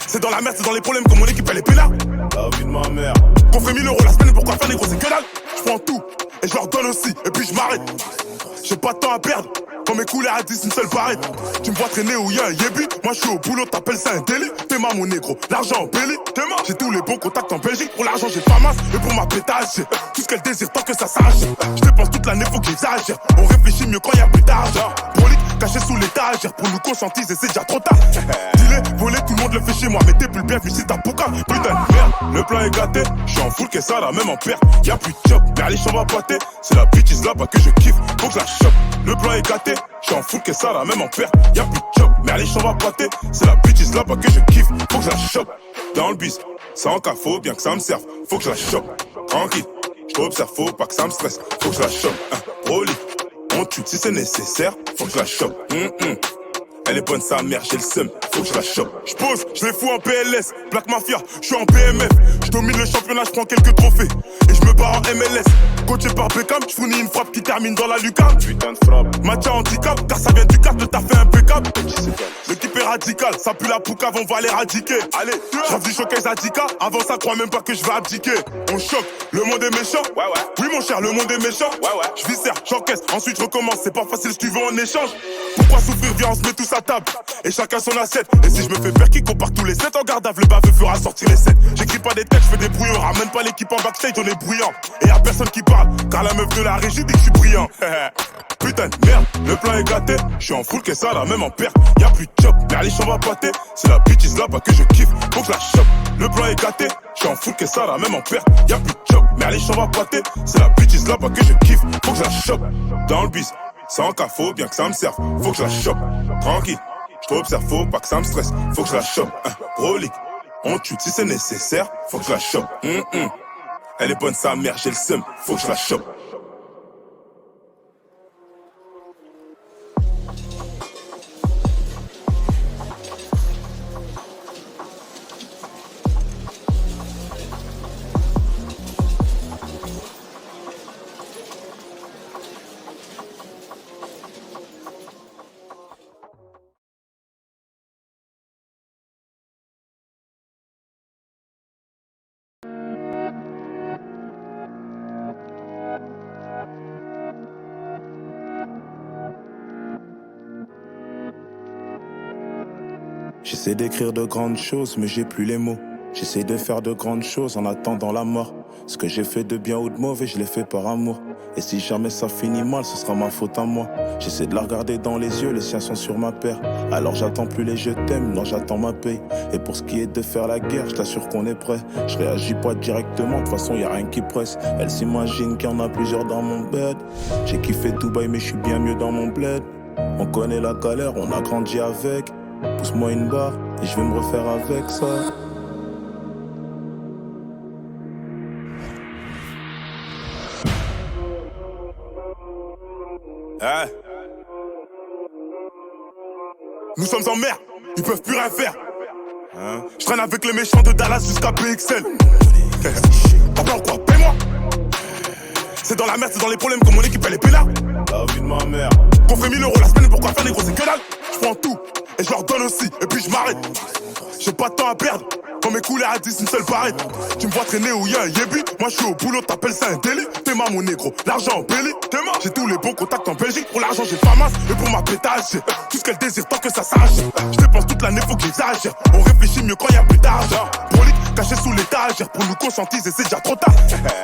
C'est dans la merde, c'est dans les problèmes que mon équipe elle est pénale. La vie de ma mère. Qu'on fait 1000 € la semaine, pourquoi faire négro, c'est que dalle. Je prends tout et je leur donne aussi, et puis je m'arrête. J'ai pas de temps à perdre. Quand mes couleurs à 10, une seule barrette. Tu me vois traîner où y'a un yébi. Moi je suis au boulot, t'appelles ça un délit. T'es ma mon négro, l'argent en belly. T'es ma. J'ai tous les bons contacts en Belgique. Pour l'argent j'ai pas masse, et pour ma pétage j'ai tout ce qu'elle désire tant que ça s'arrache. Je dépense toute l'année, faut que j'exagère. On réfléchit mieux quand y'a plus d'argent. Prolique, caché sous l'étagère. Pour nous conscientiser, c'est déjà trop tard. Dis-les, voler, tout le monde le fait chez moi. Mais t'es plus bien vu si t'as pouka. Putain de merde, le plan est gâté. J'suis en full, qu'est-ce ça là, même en perte. Y'a plus de job, mais les chambres à pâter. C'est la bitch là-bas que je kiffe, faut que je la chope. Le plan est gâté, j'suis en full, qu'est-ce ça là, même en perte. Y'a plus de job, mais les chambres à pâter. C'est la bitch là-bas que je kiffe, faut que je la chope. Dans le bis, sans cas, faut bien que ça me serve. Faut que je la chope, tranquille. J't'observe, faut pas que ça me stresse. Faut que je la chope, Rolly. On tue si c'est nécessaire, faut que je la chope. Elle est bonne sa mère, j'ai le seum, faut que je la chope. J'pose, je les fous en PLS, Black Mafia, j'suis en BMF. J'domine le championnat, j'prends quelques trophées. Et j'me barre en MLS. Coaché par Beckham, j'fournis une frappe qui termine dans la lucarne. Putain de frappe. Match à handicap, car ça vient du cap, le taf est impeccable. L'équipe est radicale, ça pue la poucave, on va l'éradiquer. Allez, j'rave du showcase à 10K, avant ça crois même pas que je vais abdiquer. On choque, le monde est méchant. Ouais. Oui mon cher, le monde est méchant. Ouais. J'viscère, j'encaisse, ensuite je recommence, c'est pas facile si tu veux en échange. Pourquoi souffrir, viens on se met tous à table. Et chacun son assiette. Et si je me fais faire qui compare tous les 7 en garde à le baveux fera sortir les 7. J'écris pas des textes, je fais des brouillons. Ramène pas l'équipe en backstage, on est bruyant. Et y'a personne qui parle, car la meuf de la régie dit que je suis brillant. Putain de merde, le plan est gâté. Je suis en full, qu'est-ce ça là, même en perte. Y'a plus de job, mais les chambres à pâter. C'est la bitch là-bas que je kiffe, faut que je la chope. Le plan est gâté, je suis en full, qu'est-ce ça là, même en perte. Y'a plus de job, mais les chambres à pâter. C'est la bitch là-bas que je kiffe, faut que je la chope. Dans le bis, sans cas, faut bien que ça me serve. Faut que je la chope, tranquille. J't'observe, faut pas que ça me stresse. Faut que je la chope, Rolly. On tue si c'est nécessaire, faut que je la chope. Elle est bonne sa mère, j'ai le seum, faut que je la chope. J'essaie d'écrire de grandes choses, mais j'ai plus les mots. J'essaie de faire de grandes choses en attendant la mort. Ce que j'ai fait de bien ou de mauvais, je l'ai fait par amour. Et si jamais ça finit mal, ce sera ma faute à moi. J'essaie de la regarder dans les yeux, les siens sont sur ma paire. Alors j'attends plus les je t'aime, non j'attends ma paye. Et pour ce qui est de faire la guerre, je t'assure qu'on est prêt. Je réagis pas directement, de toute façon y a rien qui presse. Elle s'imagine qu'il y en a plusieurs dans mon bed. J'ai kiffé Dubaï mais je suis bien mieux dans mon bled. On connaît la galère, on a grandi avec. Pousse-moi une barre et je vais me refaire avec ça. Hein? Nous sommes en mer, ils peuvent plus rien faire. Hein? Je traîne avec les méchants de Dallas jusqu'à PXL. T'as peur ou quoi? Paie-moi. C'est dans la merde, c'est dans les problèmes que mon équipe elle est pénale. La vie de ma mère. Qu'on fait 1000 € la semaine, pourquoi faire négro, c'est que dalle. Je prends tout et je leur donne aussi, et puis je m'arrête. J'ai pas de temps à perdre. Quand mes couleurs à 10, une seule barrette. Tu me vois traîner où y'a un yébi. Moi je suis au boulot, t'appelles ça un délit. T'es ma mon négro, l'argent en belly. T'es ma. J'ai tous les bons contacts en Belgique. Pour l'argent j'ai pas masse, et pour ma pétage j'ai tout ce qu'elle désire tant que ça s'arrache. Je dépense toute l'année, faut que j'exagère. On réfléchit mieux quand y'a plus d'argent. Prolique, caché sous l'étagère pour nous conscientiser, c'est déjà trop tard.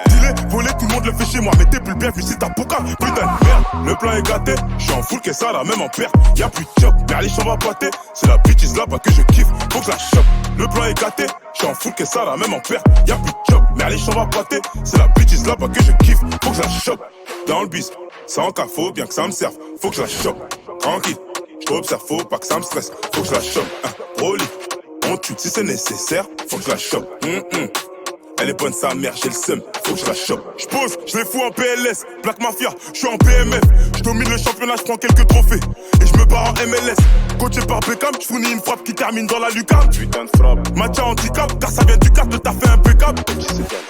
Dealer, voler, tout le monde le fait chez moi, mais t'es plus le bienvenu si t'as Poca. Putain de merde, le plan est gâté, j'suis en full, qu'est ça la même en perte. Y'a plus de chop, mais allez, j'en va pâter. C'est la bitch là-bas que je kiffe, faut que je la chope. Le plan est gâté, j'suis en full, qu'est ça la même en perte. Y'a plus de chop, mais allez, j'en va pâter. C'est la bitch là-bas que je kiffe, faut que je la chope. Dans le bis, sans cas, faut bien que ça me serve, faut que je la chope. Tranquille, j'observe, faut pas que ça me stresse, faut que je la chope. Rolly, on tue si c'est nécessaire, faut que je la chope. Elle est bonne sa mère, j'ai le seum, faut que je la chope. J'pose, je les fous en PLS, Black Mafia, j'suis en BMF. J'domine le championnat, j'prends quelques trophées. Et j'me barre en MLS. Coaché par Beckham, j'fournis une frappe qui termine dans la lucarne. Putain de frappe. Match à handicap, car ça vient du cap, t'as fait impeccable.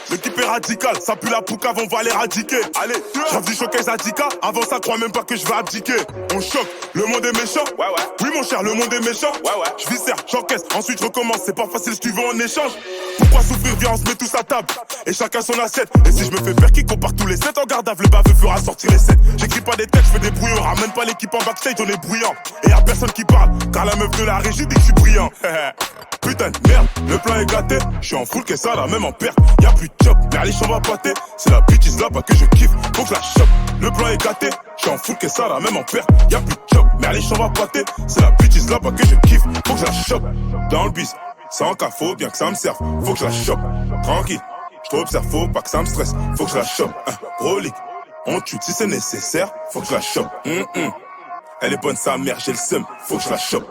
L'équipe est radicale, ça pue la poucave, on va l'éradiquer. Allez, j'rêve du showcase Adika, avant ça crois même pas que je vais abdiquer. On choque, le monde est méchant. Ouais. Oui mon cher, le monde est méchant. Ouais. J'viscère, j'encaisse, ensuite je recommence, c'est pas facile, tu veux en échange. Pourquoi souffrir, viens on se met tous à table. Et chacun son assiette. Et si je me fais faire qui compare tous les 7 en garde à le baveux fera sortir les 7. J'écris pas des textes, je fais des brouillons. Ramène pas l'équipe en backstage, on est bruyant. Et y'a personne qui parle, car la meuf de la régie dit que je suis brillant. Putain de merde, le plan est gâté. J'suis en full, qu'est ça la même en perte. Y'a plus de chop, mais allez, j'en va pâter. C'est la bitch là-bas que je kiffe, faut que je la chope. Le plan est gâté, j'suis en full, qu'est ça la même en perte. Y'a plus de chop, mais allez, j'en va pâter. C'est la bitch là-bas que je kiffe, faut que je la chope. Dans le bis, sans cas, faut bien que ça me serve, faut que je la chope. Tranquille. J't'observe, faut pas que ça me stresse, faut que je la chope. Rolly, on tue si c'est nécessaire, faut que je la chope. Elle est bonne sa mère, j'ai le seum, faut que je la chope.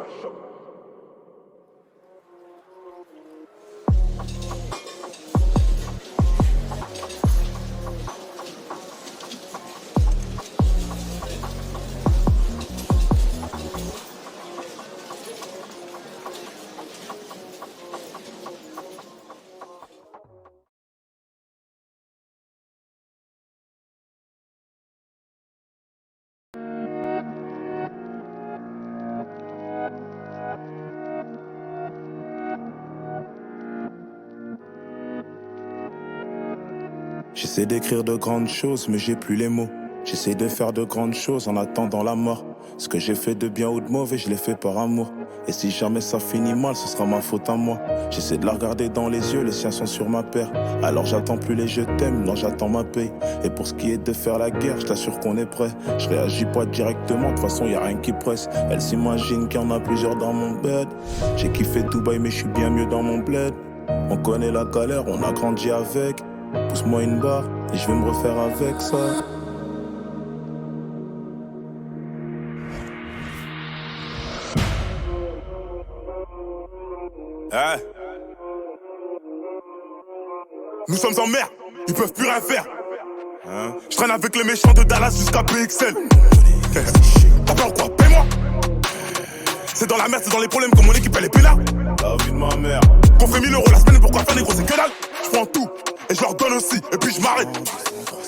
J'essaie d'écrire de grandes choses, mais j'ai plus les mots. J'essaie de faire de grandes choses en attendant la mort. Ce que j'ai fait de bien ou de mauvais, je l'ai fait par amour. Et si jamais ça finit mal, ce sera ma faute à moi. J'essaie de la regarder dans les yeux, les siens sont sur ma paire. Alors j'attends plus les je t'aime, non j'attends ma paye. Et pour ce qui est de faire la guerre, je t'assure qu'on est prêt. Je réagis pas directement, de toute façon y a rien qui presse. Elle s'imagine qu'il y en a plusieurs dans mon bed. J'ai kiffé Dubaï mais je suis bien mieux dans mon bled. On connaît la galère, on a grandi avec. Pousse-moi une barre et je vais me refaire avec ça. Nous sommes en mer, ils peuvent plus rien faire. Je traîne avec les méchants de Dallas jusqu'à PXL. T'as peur ou quoi? Paye-moi. C'est dans la merde, c'est dans les problèmes que mon équipe elle est pénale. La vie de ma mère. Qu'on fait 1000 € la semaine, pourquoi faire négro, c'est que dalle. Je prends tout et je leur donne aussi, et puis je m'arrête.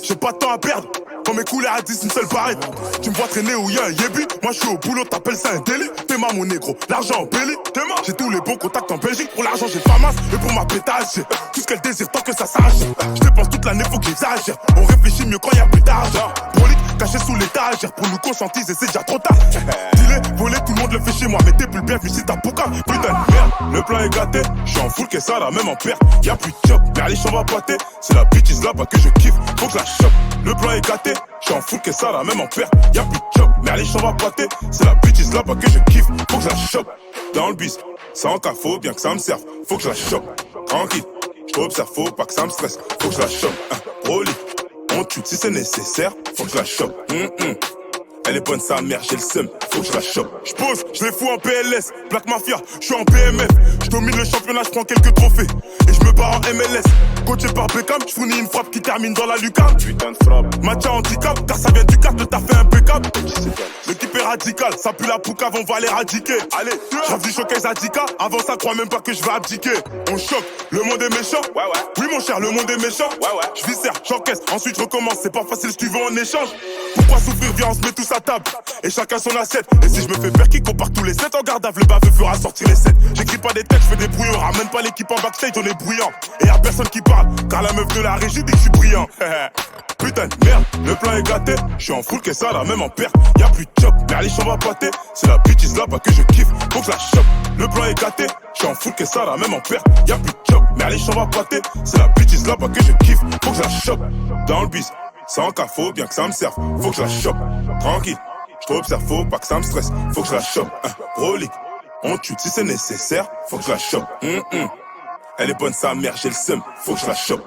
J'ai pas de temps à perdre. Quand mes couleurs à 10, une seule barrette. Tu me vois traîner où y'a un yébi. Moi je suis au boulot, t'appelles ça un délit. T'es ma mon négro, l'argent en belly. T'es ma. J'ai tous les bons contacts en Belgique. Pour l'argent j'ai pas masse. Et pour ma pétage, j'ai tout ce qu'elle désire tant que ça s'arrache. Je dépense toute l'année, faut que j'exagère. On réfléchit mieux quand y'a plus d'argent. Brolique, caché sous l'étagère. Pour nous conscientiser, c'est déjà trop tard. Dealer, voler, tout le monde le fait chez moi. Mais t'es plus le bienvenu si t'as Poca. Putain de merde, le plan est gâté. J'suis en full, qu'est ça la même en perte. Y'a plus de chop, mais allez, j'en va pâter. C'est la bitch là-bas que je kiffe, faut que je la chope. Le plan est gâté, j'suis en full, qu'est ça la même en perte. Y'a plus de chop, mais allez, j'en va pâter. C'est la bitch là-bas que je kiffe, faut que je la chope. Dans le bis, sans cas, faut bien que ça me serve, faut que je la chope. Tranquille, j't'observe, faut pas que ça me stresse, faut que je la chope. Rolly, on tue si c'est nécessaire, faut que je la chope. Elle est bonne sa mère, j'ai le seum, faut que je la chope. J'pose, je les fous en PLS, Black Mafia, j'suis en BMF. J'domine le championnat, j'prends quelques trophées. Et je me barre en MLS. Coaché par Beckham, j'fournis une frappe qui termine dans la lucarne. Putain de frappe. Match à handicap, car ça vient du cap, t'as fait impeccable. L'équipe est radicale, ça pue la poucave, on va l'éradiquer. Allez, j'rêve du showcase Adika, avant ça crois même pas que je vais abdiquer. On choque, le monde est méchant. Oui mon cher, le monde est méchant. J'viscère, j'encaisse, ensuite je recommence, c'est pas facile si tu veux en échange. Pourquoi souffrir, viens on se met tous à table et chacun son assiette. Et si je me fais faire qui compare tous les 7 en garde à le baveux fera sortir les 7. J'écris pas des textes, je fais des brouillons. Ramène pas l'équipe en backstage, on est bruyant. Et y'a personne qui parle, car la meuf de la régie dit que je suis brillant. Putain de merde, le plan est gâté. Je suis en full que ça, la même en perte. Y'a plus de chop, merliche on va pâter. C'est la bitch là-bas que je kiffe, faut que je la chope. Le plan est gâté, je suis en full que ça, la même en perte. Y'a plus de chop, merliche on va pâter. C'est la bitch là-bas que je kiffe, faut que je la chope. Dans le bis, sans cas, faut bien que ça me serve. Faut que je la chope, tranquille. Je t'observe, faut pas que ça me stresse. Faut que je la chope, brolique. On tue si c'est nécessaire, faut que je la chope. Elle est bonne sa mère, j'ai le seum, faut que je la chope.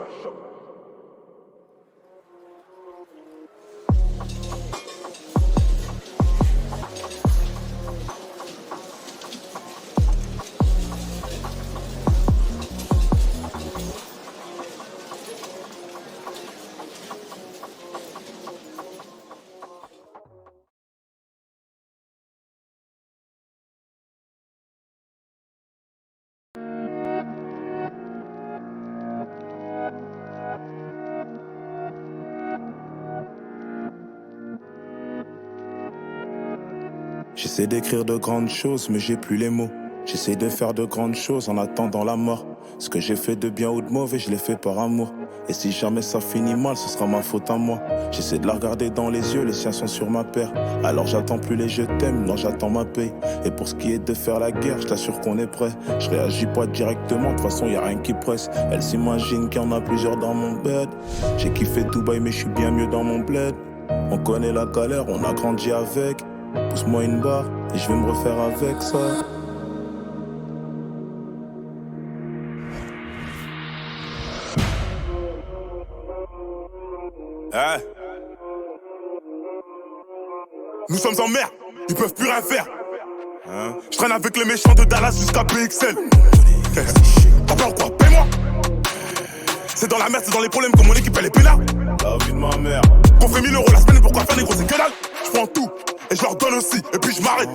J'essaie d'écrire de grandes choses, mais j'ai plus les mots. J'essaie de faire de grandes choses en attendant la mort. Ce que j'ai fait de bien ou de mauvais, je l'ai fait par amour. Et si jamais ça finit mal, ce sera ma faute à moi. J'essaie de la regarder dans les yeux, les siens sont sur ma paire. Alors j'attends plus les je t'aime, non j'attends ma paye. Et pour ce qui est de faire la guerre, je t'assure qu'on est prêt. Je réagis pas directement, de toute façon y a rien qui presse. Elle s'imagine qu'il y en a plusieurs dans mon bed. J'ai kiffé Dubaï mais je suis bien mieux dans mon bled. On connaît la galère, on a grandi avec. Pousse-moi une barre et je vais me refaire avec ça. Hein? Nous sommes en mer, ils peuvent plus rien faire. Hein? Je traîne avec les méchants de Dallas jusqu'à PXL. T'as peur ou quoi? Paie-moi. C'est dans la merde, c'est dans les problèmes que mon équipe elle est pénale. La vie de ma mère. Qu'on fait 1000 € la semaine, pourquoi faire négro, c'est que dalle. Je prends tout et je leur donne aussi, et puis je m'arrête.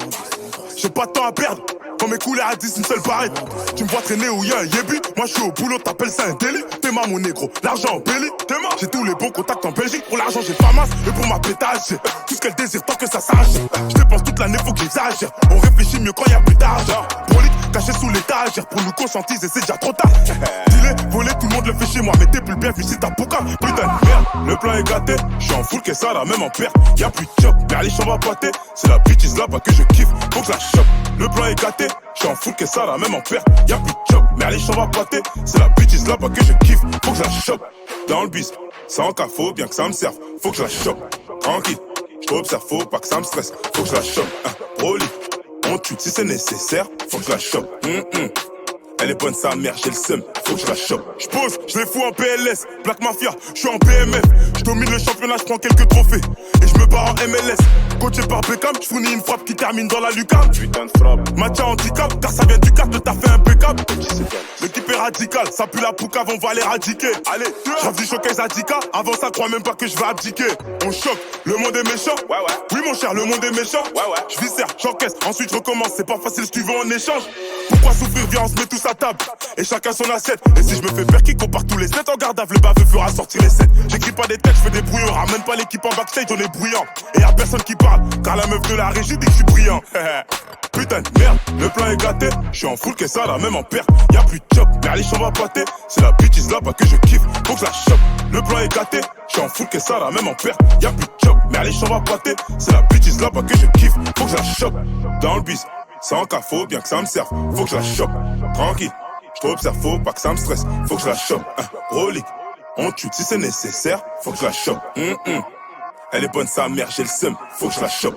J'ai pas de temps à perdre. Quand mes couleurs à 10, une seule barrette. Tu me vois traîner où y'a un yébi. Moi je suis au boulot, t'appelles ça un délit. T'es ma mon négro, l'argent en belly. T'es ma, j'ai tous les bons contacts en Belgique. Pour l'argent j'ai pas masse, et pour ma pétage j'ai tout ce qu'elle désire tant que ça sache. Je dépense toute l'année, faut que j'exagère. On réfléchit mieux quand y'a plus d'argent. Prolique, caché sous l'étagère. Pour nous conscientiser, c'est déjà trop tard. Dealer, voler, tout le monde le fait chez moi. Mais t'es plus bien vu si t'as pouka. Putain de merde, le plan est gâté. J'suis en full que ça, la même en perte. Y'a plus de chop, merliche on va pâter. C'est la bitch là-bas que je kiffe, faut que je la chope. Le plan est gâté. J'suis en full que ça, la même en perte. Y'a plus de chop, merliche on va pâter. C'est la bitch là-bas que je kiffe, faut que je la chope. Dans le bis, sans cas, faut bien que ça me serve. Faut que je la chope, tranquille. J't'observe, faut pas que ça me stresse. Faut que je la chope, brolique. On tue si c'est nécessaire, faut que je la chope. Elle est bonne sa mère, j'ai le seum, faut que je la chope. J'pose, je les fous en PLS, Black Mafia, je suis en BMF. J'domine le championnat, j'prends quelques trophées. Et je me barre en MLS. Coaché par Beckham, j'fournis une frappe qui termine dans la lucarne. Putain de frappe. Match à handicap, car ça vient du cap, t'as fait impeccable. L'équipe est radicale, ça pue la poucave, on va l'éradiquer. Allez, j'rêve du showcase Adika, avant ça crois même pas que je vais abdiquer. On choque, le monde est méchant. Ouais. Oui mon cher, le monde est méchant. Ouais. Je viscère, j'encaisse, ensuite je recommence, c'est pas facile si tu veux en échange. Pourquoi souffrir, viens on se met tous à table et chacun son assiette. Et si je me fais faire qui compare tous les 7 en garde à le baveux fera sortir les 7. J'écris pas des textes, je fais des brouillons. Ramène pas l'équipe en backstage, on est bruyant. Et y'a personne qui parle, car la meuf de la régie dit que je suis brillant. Putain de merde, le plan est gâté. Je suis en full que ça, la même en perte. Y'a plus de chop, merliche on va pâter. C'est la bitch là-bas que je kiffe, faut que je la chope. Le plan est gâté, je suis en full que ça, la même en perte. Y'a plus de chop, merliche on va pâter. C'est la bitch là-bas que je kiffe, faut que je la chope. Dans le bis, sans cas, faut bien que ça me serve. Faut que je la chope, tranquille. J't'observe, faut pas que ça me stresse. Faut que je la chope, brolique. On tue si c'est nécessaire, faut que je la chope. Elle est bonne sa mère, j'ai le seum, faut que je la chope.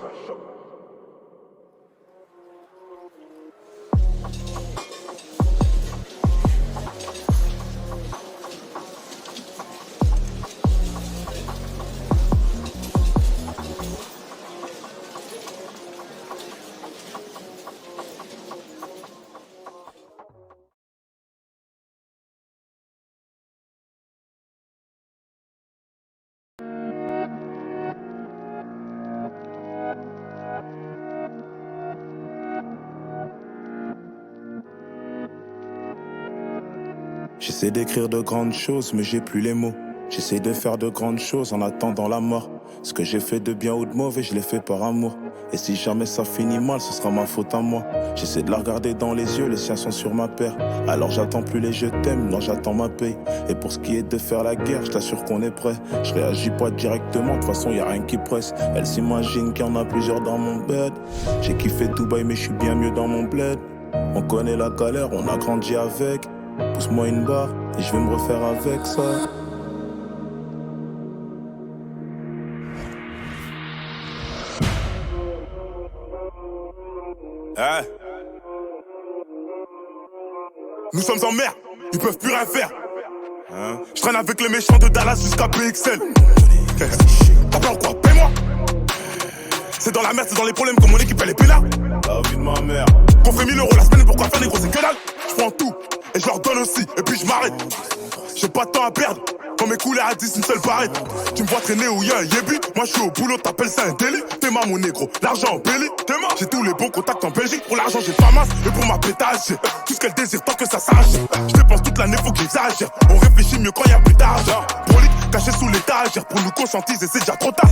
J'essaie d'écrire de grandes choses, mais j'ai plus les mots. J'essaie de faire de grandes choses en attendant la mort. Ce que j'ai fait de bien ou de mauvais, je l'ai fait par amour. Et si jamais ça finit mal, ce sera ma faute à moi. J'essaie de la regarder dans les yeux, les siens sont sur ma paire. Alors j'attends plus les je t'aime, non j'attends ma paye. Et pour ce qui est de faire la guerre, je t'assure qu'on est prêt. Je réagis pas directement, de toute façon y a rien qui presse. Elle s'imagine qu'il y en a plusieurs dans mon bed. J'ai kiffé Dubaï mais je suis bien mieux dans mon bled. On connaît la galère, on a grandi avec. Pousse-moi une barre et je vais me refaire avec ça. Hey. Nous sommes en mer, ils peuvent plus rien faire. Je traîne avec les méchants de Dallas jusqu'à PXL. T'as peur quoi? Paie-moi. C'est dans la merde, c'est dans les problèmes que mon équipe elle est pénale. La vie de ma mère. Qu'on fait 1000 € la semaine, pourquoi faire des gros, c'est que dalle. Je prends tout et je leur donne aussi, et puis je m'arrête. J'ai pas de temps à perdre. Quand mes couleurs à 10, une seule barrette. Tu me vois traîner où y'a un yébi. Moi je suis au boulot, t'appelles ça un délit. T'es ma mon négro, l'argent en belly. T'es ma. J'ai tous les bons contacts en Belgique. Pour l'argent j'ai pas masse, et pour ma pétage j'ai tout ce qu'elle désire tant que ça s'arrache. Je dépense toute l'année, faut que j'exagère. On réfléchit mieux quand y'a plus d'argent. Brolique, caché sous l'étagère. Pour nous conscientiser, c'est déjà trop tard.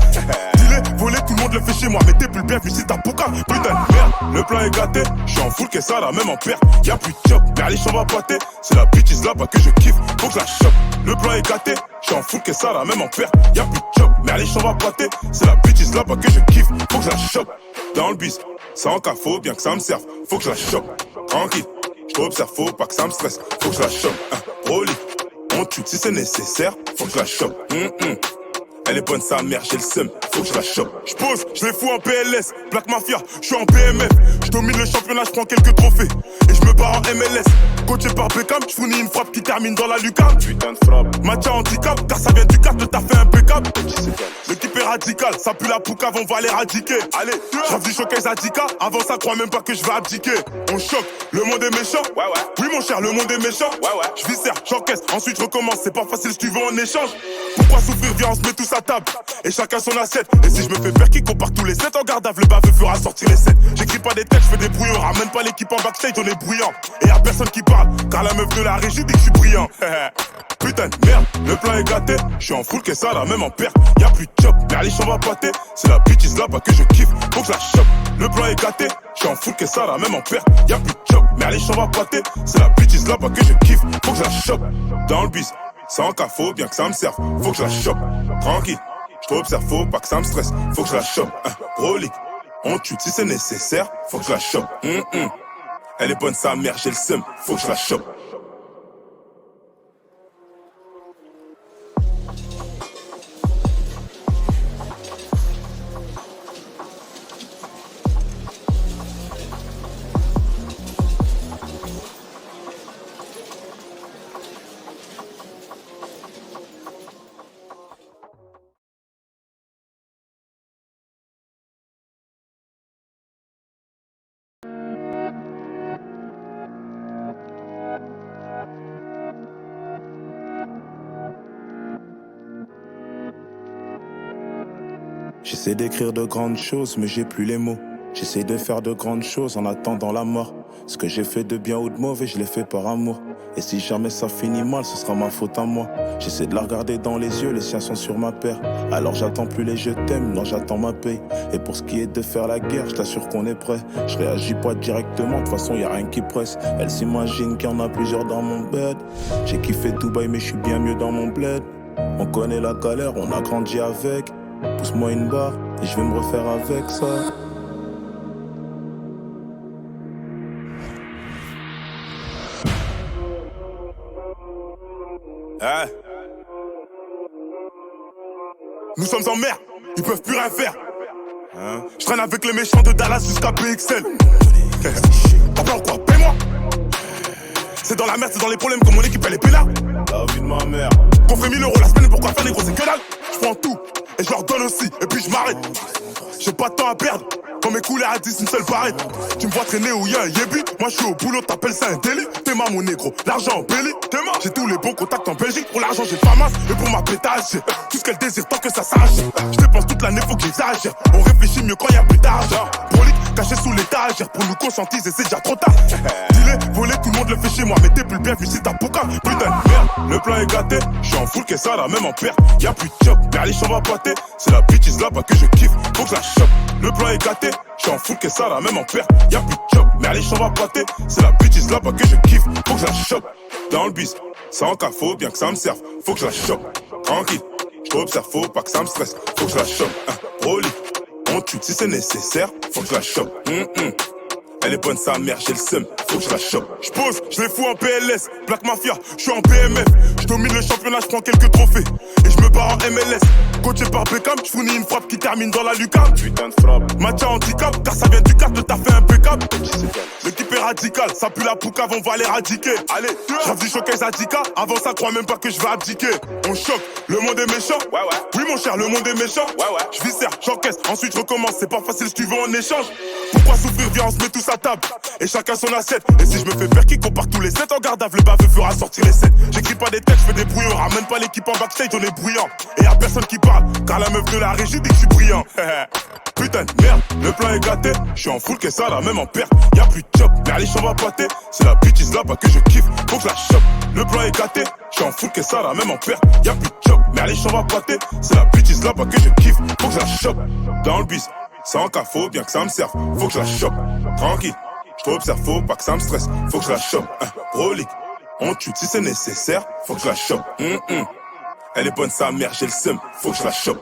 Dis-les, voler, tout le monde le fait chez moi. Mais t'es plus bienvenu si t'as pouka. Putain de merde, le plan est gâté. Je suis en full, qu'est ça la même en perte. Y'a plus de chop, Berlich on va pâter. C'est la bitch là-bas que je kiffe, faut que je la chope. Le plan est gâté, j'suis en full, qu'est ça la même en perte. Y'a plus de chop, Berlich on va pâter. C'est la bitch là-bas que je kiffe, faut que je la chope. Dans le bis, sans cas, faut bien que ça me serve. Faut que je la chope, tranquille. J't'observe, faut pas que ça me stresse. Faut que je la chope, Rolly. On tue si c'est nécessaire, faut que je la chope. Elle est bonne sa mère, j'ai le seum, faut que je la chope. J'pose, je les fous en PLS, Black Mafia, j'suis en BMF. J'domine le championnat, j'prends quelques trophées. Et j'me barre en MLS. Coaché par Beckham, j'fournis une frappe qui termine dans la lucarne. Putain de frappe. Match à handicap, car ça vient du cadre, le taf est impeccable. L'équipe est radicale, ça pue la poucave, on va l'éradiquer. Allez, j'rêve du showcase à 10K, avant ça crois même pas que je vais abdiquer. On choque, le monde est méchant. Ouais. Oui mon cher, le monde est méchant. Ouais. J'viscère, j'encaisse, ensuite je recommence, c'est pas facile si tu veux en échange. Pourquoi souffrir, viens on se met tous à table. Et chacun son assiette. Et si je me fais faire qui compare tous les 7 en garde à le baveux fera sortir les 7. J'écris pas des textes, je fais des brouillons. Ramène pas l'équipe en backstage, on est bruyant. Et y'a personne qui parle, car la meuf de la régie dit que je suis brillant. Putain de merde, le plan est gâté. J'suis en full, qu'est-ce ça la même en perte. Y'a plus de chop, Berlich on va pâter. C'est la bitch là-bas que je kiffe, faut que je la chope. Le plan est gâté, j'suis en full, qu'est-ce ça la même en perte. Y'a plus de chop, Berlich on va pâter. C'est la bitch là-bas que je kiffe, faut que je la chope. Dans le bis, sans cas, faut bien que ça me serve. Faut que je la chope, tranquille. J't'observe, faut pas que ça me stresse. Faut que je la chope, Rolly. On tue si c'est nécessaire, faut que je la chope. Elle est bonne sa mère, j'ai le seum, faut que je la chope. J'essaie d'écrire de grandes choses, mais j'ai plus les mots. J'essaie de faire de grandes choses en attendant la mort. Ce que j'ai fait de bien ou de mauvais, je l'ai fait par amour. Et si jamais ça finit mal, ce sera ma faute à moi. J'essaie de la regarder dans les yeux, les siens sont sur ma paire. Alors j'attends plus les je t'aime, non j'attends ma paye. Et pour ce qui est de faire la guerre, je t'assure qu'on est prêt. Je réagis pas directement, de toute façon y a rien qui presse. Elle s'imagine qu'il y en a plusieurs dans mon bed. J'ai kiffé Dubaï mais je suis bien mieux dans mon bled. On connaît la galère, on a grandi avec. Pousse-moi une barre et je vais me refaire avec ça. Hey. Nous sommes en mer, ils peuvent plus rien faire. Je traîne avec les méchants de Dallas jusqu'à PXL. T'as peur quoi? Paie-moi. C'est dans la merde, c'est dans les problèmes que mon équipe elle est pénale. La vie de ma mère. Qu'on fait 1000 € la semaine, pourquoi faire des gros, c'est que dalle. Je prends tout et je leur donne aussi, et puis je m'arrête. J'ai pas de temps à perdre. Quand mes couleurs à 10, une seule barrette. Tu me vois traîner où y'a un yébi. Moi je suis au boulot, t'appelles ça un délit. T'es ma mon négro, l'argent en belly. T'es ma. J'ai tous les bons contacts en Belgique. Pour l'argent j'ai pas masse, et pour ma pétage j'ai tout ce qu'elle désire tant que ça s'arrache. Je dépense toute l'année, faut que j'exagère. On réfléchit mieux quand y'a plus d'argent. Brolique, caché sous l'étagère pour nous conscientiser, c'est déjà trop tard. Dealer, voler, tout le monde le fait chez moi, mais t'es plus le bienvenu si t'as Pouka. Putain de merde, le plan est gâté, j'suis en full, qu'est-ce ça là, même en perte. Y'a plus de job, Berlich on va pâter, c'est la bitch là-bas que je kiffe, faut que je la chope. Le plan est gâté, j'suis en full, qu'est-ce ça là, même en perte. Y'a plus de job, Berlich on va pâter, c'est la bitch là-bas que je kiffe, faut que je la chope. Dans le bis, sans cas, faut bien que ça me serve, faut que je la chope. Tranquille, j't'observe, faut pas que ça me stresse, faut que je la chope. Rolly, on tue si c'est nécessaire, faut que je la chope. Elle est bonne sa mère, j'ai le seum, faut que je la chope. J'pose, je les fous en PLS, Black Mafia, j'suis en BMF. J'domine le championnat, j'prends quelques trophées. Et j'me barre en MLS. Coaché par Beckham, j'fournis une frappe qui termine dans la lucarne. Putain de frappe. Match à handicap, car ça vient du cadre, t'as fait impeccable. L'équipe est radicale, ça pue la poucave, on va l'éradiquer. Allez, j'rappe du showcase à 10K, avant ça crois même pas que je vais abdiquer. On choque, le monde est méchant. Ouais. Oui mon cher, le monde est méchant. Ouais. J'viscère, j'encaisse, ensuite je recommence, c'est pas facile si tu veux en échange. Pourquoi souffrir, viens on se met tous à table. Et chacun son assiette. Et si je me fais faire qui compare tous les 7 en garde à le baveux fera sortir les 7. J'écris pas des textes, je fais des brouillons. Ramène pas l'équipe en backstage, on est bruyant. Et y'a personne qui parle, car la meuf de la régie dit que je suis brillant. Putain de merde, le plan est gâté. J'suis en full, qu'est-ce ça là, même en perte. Y'a plus de job, Berlich on va pâter. C'est la bitch là-bas que je kiffe, faut que je la chope. Le plan est gâté, j'suis en full, qu'est-ce ça là, même en perte. Y'a plus de job, Berlich on va pâter. C'est la bitch là-bas que je kiffe, faut que je la chope. Dans le bis, sans cas, faut bien que ça me serve, faut que je la chope. Tranquille, j't'observe, faut pas que ça me stresse, faut que je la chope. Rolly, on tue si c'est nécessaire, faut que je la chope. Elle est bonne sa mère, j'ai le seum, faut que je la chope.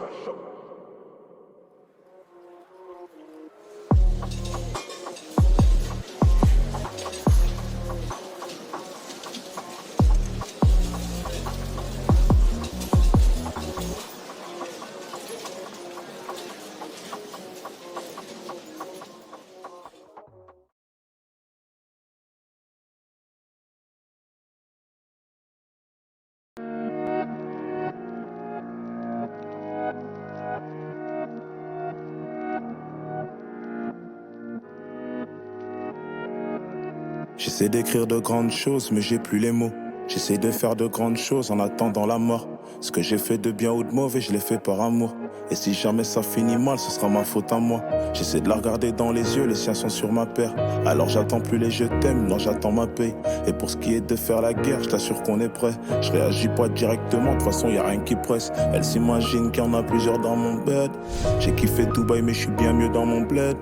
J'essaie d'écrire de grandes choses, mais j'ai plus les mots. J'essaie de faire de grandes choses en attendant la mort. Ce que j'ai fait de bien ou de mauvais, je l'ai fait par amour. Et si jamais ça finit mal, ce sera ma faute à moi. J'essaie de la regarder dans les yeux, les siens sont sur ma paire. Alors j'attends plus les je t'aime, non j'attends ma paye. Et pour ce qui est de faire la guerre, je t'assure qu'on est prêt. Je réagis pas directement, de toute façon y a rien qui presse. Elle s'imagine qu'il y en a plusieurs dans mon bed. J'ai kiffé Dubaï mais je suis bien mieux dans mon bled.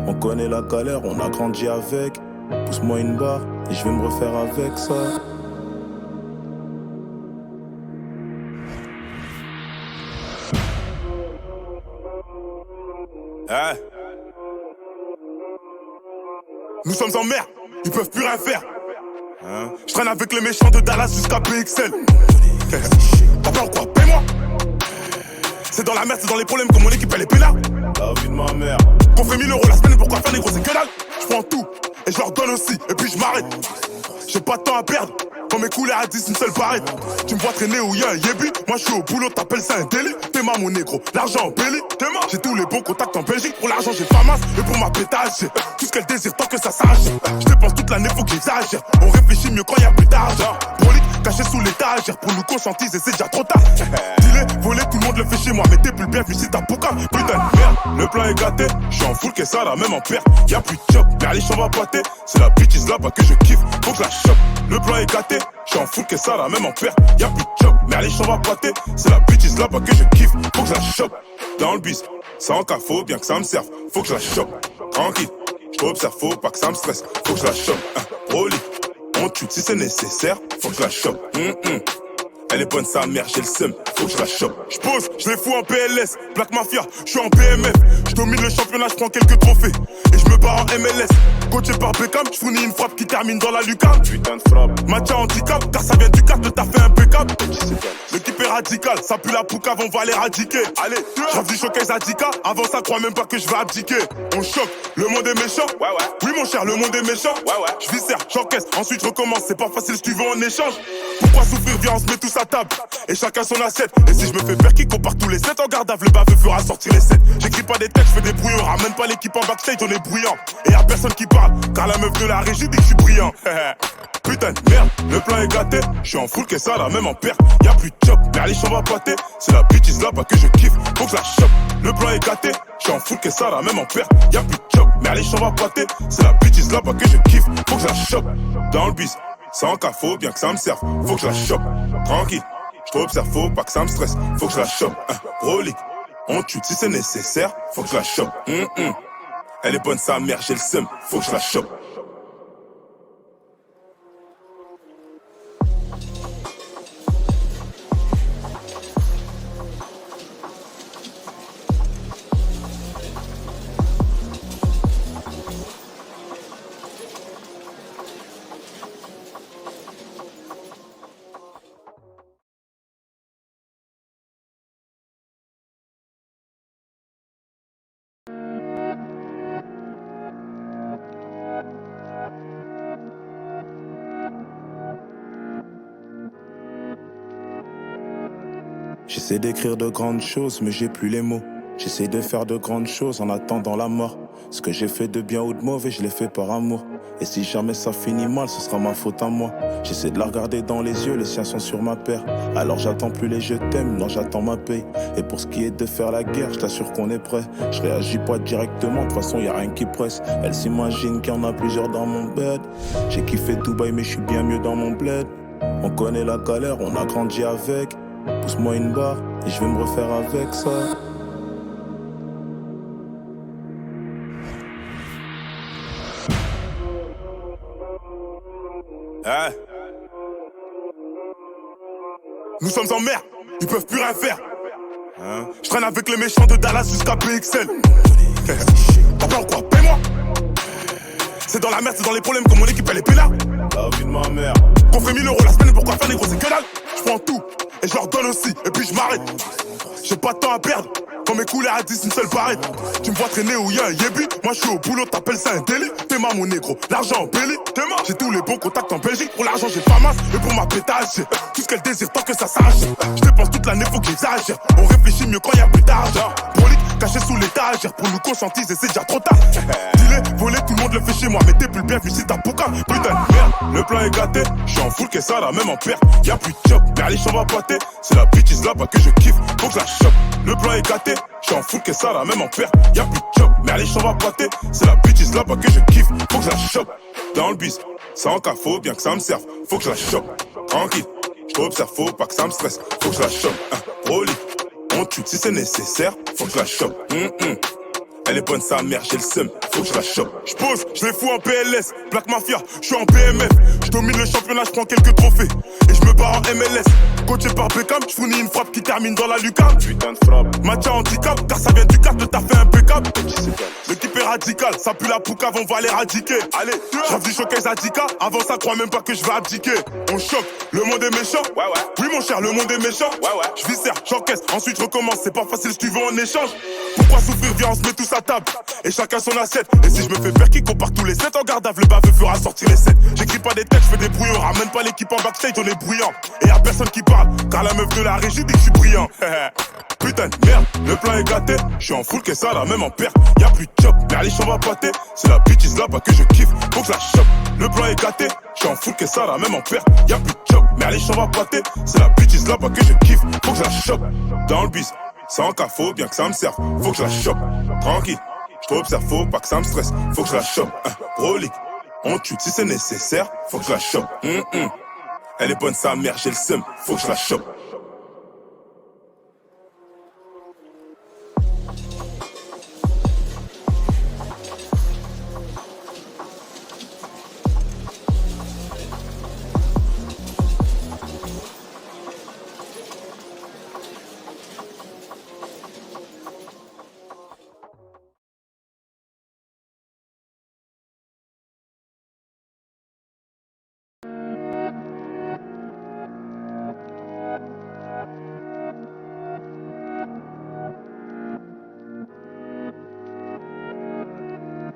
On connaît la galère, on a grandi avec. Pousse-moi une barre et je vais me refaire avec ça. Nous sommes en mer, ils peuvent plus rien faire. Je traîne avec les méchants de Dallas jusqu'à PXL. T'as peur quoi? Paie-moi. C'est dans la merde, c'est dans les problèmes que mon équipe elle est peinard. La vie de ma mère. Qu'on fait 1000 € la semaine, pourquoi faire négro, c'est que dalle. Je prends tout et je leur donne aussi, et puis je m'arrête. J'ai pas de temps à perdre. Quand mes couleurs à 10, une seule barrette. Tu me vois traîner où y'a un yébi. Moi je suis au boulot, t'appelles ça un délit. T'es ma mon négro, l'argent en belly. T'es ma. J'ai tous les bons contacts en Belgique. Pour l'argent j'ai pas masse, et pour ma pétage j'ai tout ce qu'elle désire tant que ça s'arrache. Je dépense toute l'année, faut que j'exagère. On réfléchit mieux quand y'a plus d'argent. Prolique, caché sous l'étagère. Pour nous conscientiser, c'est déjà trop tard. Dealer, voler, tout le monde le fait chez moi. Mais t'es plus le bienvenu si t'as Pouka. Putain de merde, le plan est gâté. J'suis en full, qu'est-ce ça là, même en perte. Y'a plus de job, Berlich on va pâter. C'est la bitch là-bas que je kiffe, faut que je la chope. Le plan est gâté, j'suis en full, qu'est-ce ça là, même en perte. Y'a plus de job, Berlich on va pâter. C'est la bitch là-bas que je kiffe, faut que je la chope. Dans le bis, sans cas, faut bien que ça me serve, faut que je la chope. Tranquille, j't'observe, faut pas que ça me stresse, faut que je la chope. Rolly, on tue si c'est nécessaire, faut que je la chope. Elle est bonne sa mère, j'ai le seum, faut que je la chope. J'pose, je les fous en PLS, Black Mafia, j'suis en BMF. J'domine le championnat, j'prends quelques trophées. Et je me barre en MLS. Coaché par Beckham, j'fournis une frappe qui termine dans la lucarne. Putain de frappe. Match à handicap, car ça vient du cadre, t'as fait impeccable. L'équipe est radicale, ça pue la poucave, on va l'éradiquer. Allez, j'rappe du showcase à 10K, avant ça crois même pas que je vais abdiquer. On choque, le monde est méchant. Ouais. Oui mon cher, le monde est méchant. Ouais. J'viscère, j'encaisse, ensuite je recommence, c'est pas facile si tu veux en échange. Pourquoi souffrir, viens on se met tous à table. Et chacun son assiette. Et si je me fais faire qui compare tous les 7 en garde à le baveux fera sortir les 7. J'écris pas des textes, je fais des brouillons. Ramène pas l'équipe en backstage, on est bruyant. Et y'a personne qui parle, parle, car la meuf de la régie dit que je suis brillant. Putain de merde, le plan est gâté. J'suis en full, qu'est-ce ça la même en perte. Y'a plus de chop, mais les chambres à pâté. C'est la bitch là-bas que je kiffe, faut que je la chope. Le plan est gâté, j'suis en full, qu'est-ce ça la même en perte. Y'a plus de chop, mais les chambres à pâté. C'est la bitch là-bas que je kiffe, faut que je la chope. Dans le bis, sans cas, faut bien que ça me serve, faut que je la chope. Tranquille, j't'observe, faut pas que ça me stresse, faut que je la chope. Rolly, on tue si c'est nécessaire, faut que je la chope. Elle est bonne sa mère, j'ai le seum, faut que je la chope. J'essaie d'écrire de grandes choses, mais j'ai plus les mots. J'essaie de faire de grandes choses en attendant la mort. Ce que j'ai fait de bien ou de mauvais, je l'ai fait par amour. Et si jamais ça finit mal, ce sera ma faute à moi. J'essaie de la regarder dans les yeux, les siens sont sur ma paire. Alors j'attends plus les je t'aime, non j'attends ma paye. Et pour ce qui est de faire la guerre, je t'assure qu'on est prêt. Je réagis pas directement, de toute façon y a rien qui presse. Elle s'imagine qu'il y en a plusieurs dans mon bed. J'ai kiffé Dubaï mais je suis bien mieux dans mon bled. On connaît la galère, on a grandi avec. Pousse-moi une barre et je vais me refaire avec ça. Hey. Nous sommes en mer, ils peuvent plus rien faire. Je traîne avec les méchants de Dallas jusqu'à PXL. T'as peur ou quoi? Paye-moi. C'est dans la merde, c'est dans les problèmes que mon équipe elle est pénale. La vie de ma mère. Qu'on ferait 1000 € la semaine, pourquoi faire négro, c'est que dalle. Je prends tout et je leur donne aussi, et puis je m'arrête. J'ai pas de temps à perdre. Quand mes couleurs à 10, une seule paraît. Tu me vois traîner où y'a un yébi. Moi je suis au boulot, t'appelles ça un délit. T'es ma mon négro, l'argent en belly. J'ai tous les bons contacts en Belgique. Pour l'argent j'ai pas masse, et pour ma pétage j'ai tout ce qu'elle désire tant que ça s'arrache. Je dépense toute l'année, faut que j'exagère. On réfléchit mieux quand y'a plus d'argent. Brolique, caché sous l'étagère. Pour nous conscientiser, c'est déjà trop tard. Dealer, voler, tout le monde le fait chez moi. Mais t'es plus le bienvenu si t'as boucan. Putain de merde, le plan est gâté. Je suis en full, qu'est-ce ça la même en perte. Y'a plus de job, mais les chambres à pâté. C'est la bitch là-bas que je kiffe, faut que je la chope. Le plan est gâté, j'suis en full, qu'est-ce ça la même en perte. Y'a plus de job, mais les chambres à pâté. C'est la bitch là-bas que je kiffe, faut que je la chope. Dans le bis, sans cas, faut bien que ça me serve, faut que je la chope. Tranquille, j't'observe, faut pas que ça me stresse, faut que je la chope. Rolly, on tue si c'est nécessaire, faut que je la chope. Elle est bonne sa mère, j'ai le seum, faut que je la chope. J'pose, je les fous en PLS, Black Mafia, je suis en BMF. Je domine le championnat, je prends quelques trophées. Et je me barre en MLS. Coaché par Beckham, je fournis une frappe qui termine dans la lucarne. Putain de frappe. Match à handicap, car ça vient du cap de taffer impeccable. L'équipe est radicale, ça pue la poucave, on va l'éradiquer. Allez, j'avais du showcase à 10K, avant ça crois même pas que je vais abdiquer. On choque, le monde est méchant. Ouais. Oui mon cher, le monde est méchant. Ouais. Je viscère, j'encaisse, ensuite je recommence. C'est pas facile si tu veux en échange. Pourquoi souffrir, viens on se met tous à table. Et chacun son assiette. Et si je me fais faire qui compare tous les 7 en garde à le baveux fera sortir les 7. J'écris pas des textes, je fais des brouillons. Ramène pas l'équipe en backstage, on est bruyant. Et y'a personne qui parle, car la meuf de la régie dit que je suis brillant. Putain de merde, le plan est gâté. Je suis en full, qu'est-ce ça la même en perte. Y'a plus de job, mais les chambres à pâté. C'est la bitch là-bas que je kiffe, faut que je la chope. Le plan est gâté, je suis en full, qu'est-ce ça la même en perte. Y'a plus de job, mais les chambres à pâté. C'est la bitch là-bas que je kiffe, faut que je la chope. Dans le bis, sans cas, faut bien que ça me serve, faut que je la chope. Tranquille, j't'observe, faut pas que ça me stresse, faut que je la chope. Rolly, on tue si c'est nécessaire, faut que je la chope. Elle est bonne sa mère, j'ai le seum, faut que je la chope.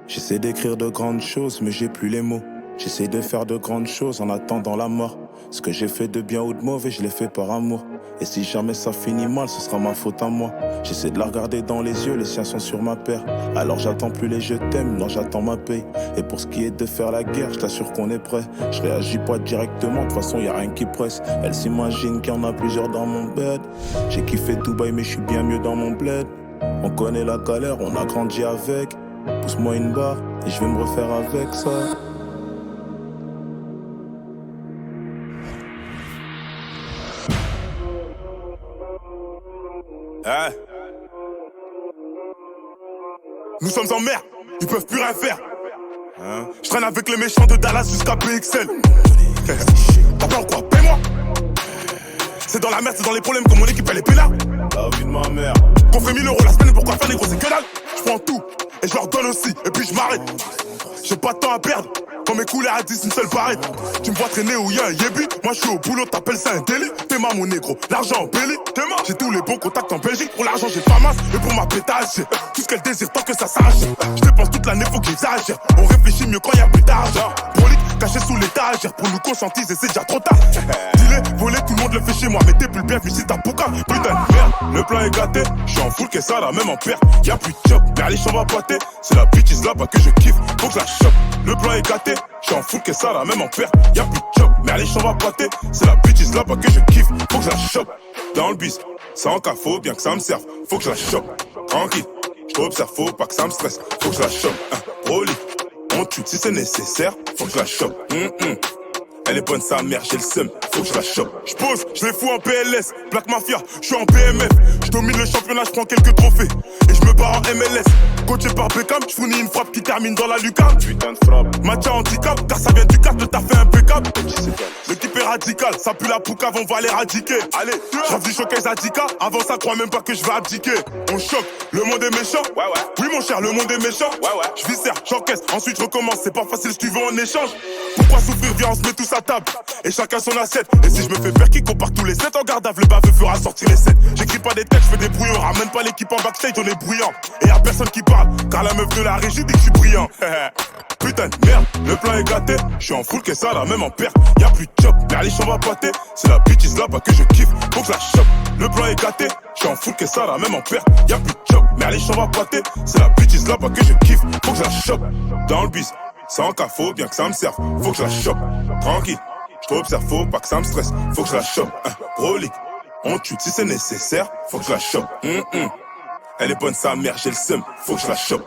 J'essaie d'écrire de grandes choses, mais j'ai plus les mots. J'essaie de faire de grandes choses en attendant la mort. Ce que j'ai fait de bien ou de mauvais, je l'ai fait par amour. Et si jamais ça finit mal, ce sera ma faute à moi. J'essaie de la regarder dans les yeux, les siens sont sur ma paire. Alors j'attends plus les je t'aime, non j'attends ma paye. Et pour ce qui est de faire la guerre, je t'assure qu'on est prêt. Je réagis pas directement, de toute façon y a rien qui presse. Elle s'imagine qu'il y en a plusieurs dans mon bed. J'ai kiffé Dubaï mais je suis bien mieux dans mon bled. On connaît la galère, on a grandi avec. Pousse-moi une barre et je vais me refaire avec ça. Hein? Nous sommes en mer, ils peuvent plus rien faire. Hein? Je traîne avec les méchants de Dallas jusqu'à PXL. T'as peur quoi? Paie-moi. C'est dans la merde, c'est dans les problèmes que mon équipe elle est pénale. La vie de ma mère. Qu'on fait 1000 € la semaine, pourquoi faire négro c'est que dalle. Je prends tout et je leur donne aussi et puis je m'arrête. J'ai pas de temps à perdre. Quand mes couleurs à 10, une seule barrette. Tu me vois traîner où y'a un yébi. Moi je suis au boulot, t'appelles ça un délit. T'es ma mon négro, l'argent en belly. T'es ma, j'ai tous les bons contacts en Belgique. Pour l'argent j'ai pas masse, et pour ma pétage j'ai tout ce qu'elle désire tant que ça sache. Je dépense toute l'année, faut que j'exagère. On réfléchit mieux quand y'a plus d'argent. Prolique, caché sous l'étagère. Pour nous conscientiser, c'est déjà trop tard. Dis-les, voler, tout le monde le fait chez moi. Mais t'es plus le bienvenu si t'as pouka. Putain de merde, le plan est gâté. J'suis en full, qu'est ça là, même en perte. Y'a plus de job, mais les chambres à pâter. C'est la bitch là-bas que je kiffe, faut que je la chope. Le plan est gâté, j'suis en full, qu'est ça là, même en perte. Y'a plus de job, mais les chambres à pâter. C'est la bitch là-bas que je kiffe, faut que je la chope. Dans le bis, ça en cas, faut bien que ça me serve. Faut que je la chope, tranquille. J't'observe, faut pas que ça me stresse. Faut que je la chope, Rolly. On tue si c'est nécessaire, faut que je la chope. Elle est bonne sa mère, j'ai le seum, faut que je la chope. J'pose, je les fous en PLS, Black Mafia, j'suis en BMF. J'domine le championnat, j'prends quelques trophées. Et j'me barre en MLS. Coaché par Beckham, j'fournis une frappe qui termine dans la lucarne. Putain de frappe. Match à handicap, car ça vient du cap, le taf est impeccable. L'équipe est radicale, ça pue la poucave, on va l'éradiquer. Allez, j'rêve du showcase Zadika, avant ça crois même pas que je vais abdiquer. On choque, le monde est méchant. Ouais. Oui mon cher, le monde est méchant. Ouais. J'viscère, j'encaisse, ensuite je recommence, c'est pas facile si tu veux en échange. Pourquoi souffrir, viens on se met tous à table. Et chacun son assiette. Et si je me fais faire qui compare tous les 7 en garde à le baveux fera sortir les 7. J'écris pas des textes, je fais des brouillons. Ramène pas l'équipe en backstage, on est bruyant. Et y'a personne qui parle, car la meuf de la régie dit que je suis brillant. Putain de merde, le plan est gâté. J'suis en full, qu'est ça là, même en perte. Y'a plus de job, mais les chambres à pâter. C'est la bitch là-bas que je kiffe, faut que je la chope. Le plan est gâté, j'suis en full, qu'est ça là, même en perte. Y'a plus de job, mais les chambres à pâter. C'est la bitch là-bas que je kiffe, faut que je la chope. Dans le bis, ça en cas, faut bien que ça me serve. Faut que je la chope, tranquille. J't'observe, faut pas que ça me stresse. Faut que je la chope, Rolly. On tue si c'est nécessaire, faut que je la chope. Elle est bonne sa mère, j'ai le seum, faut que je la chope.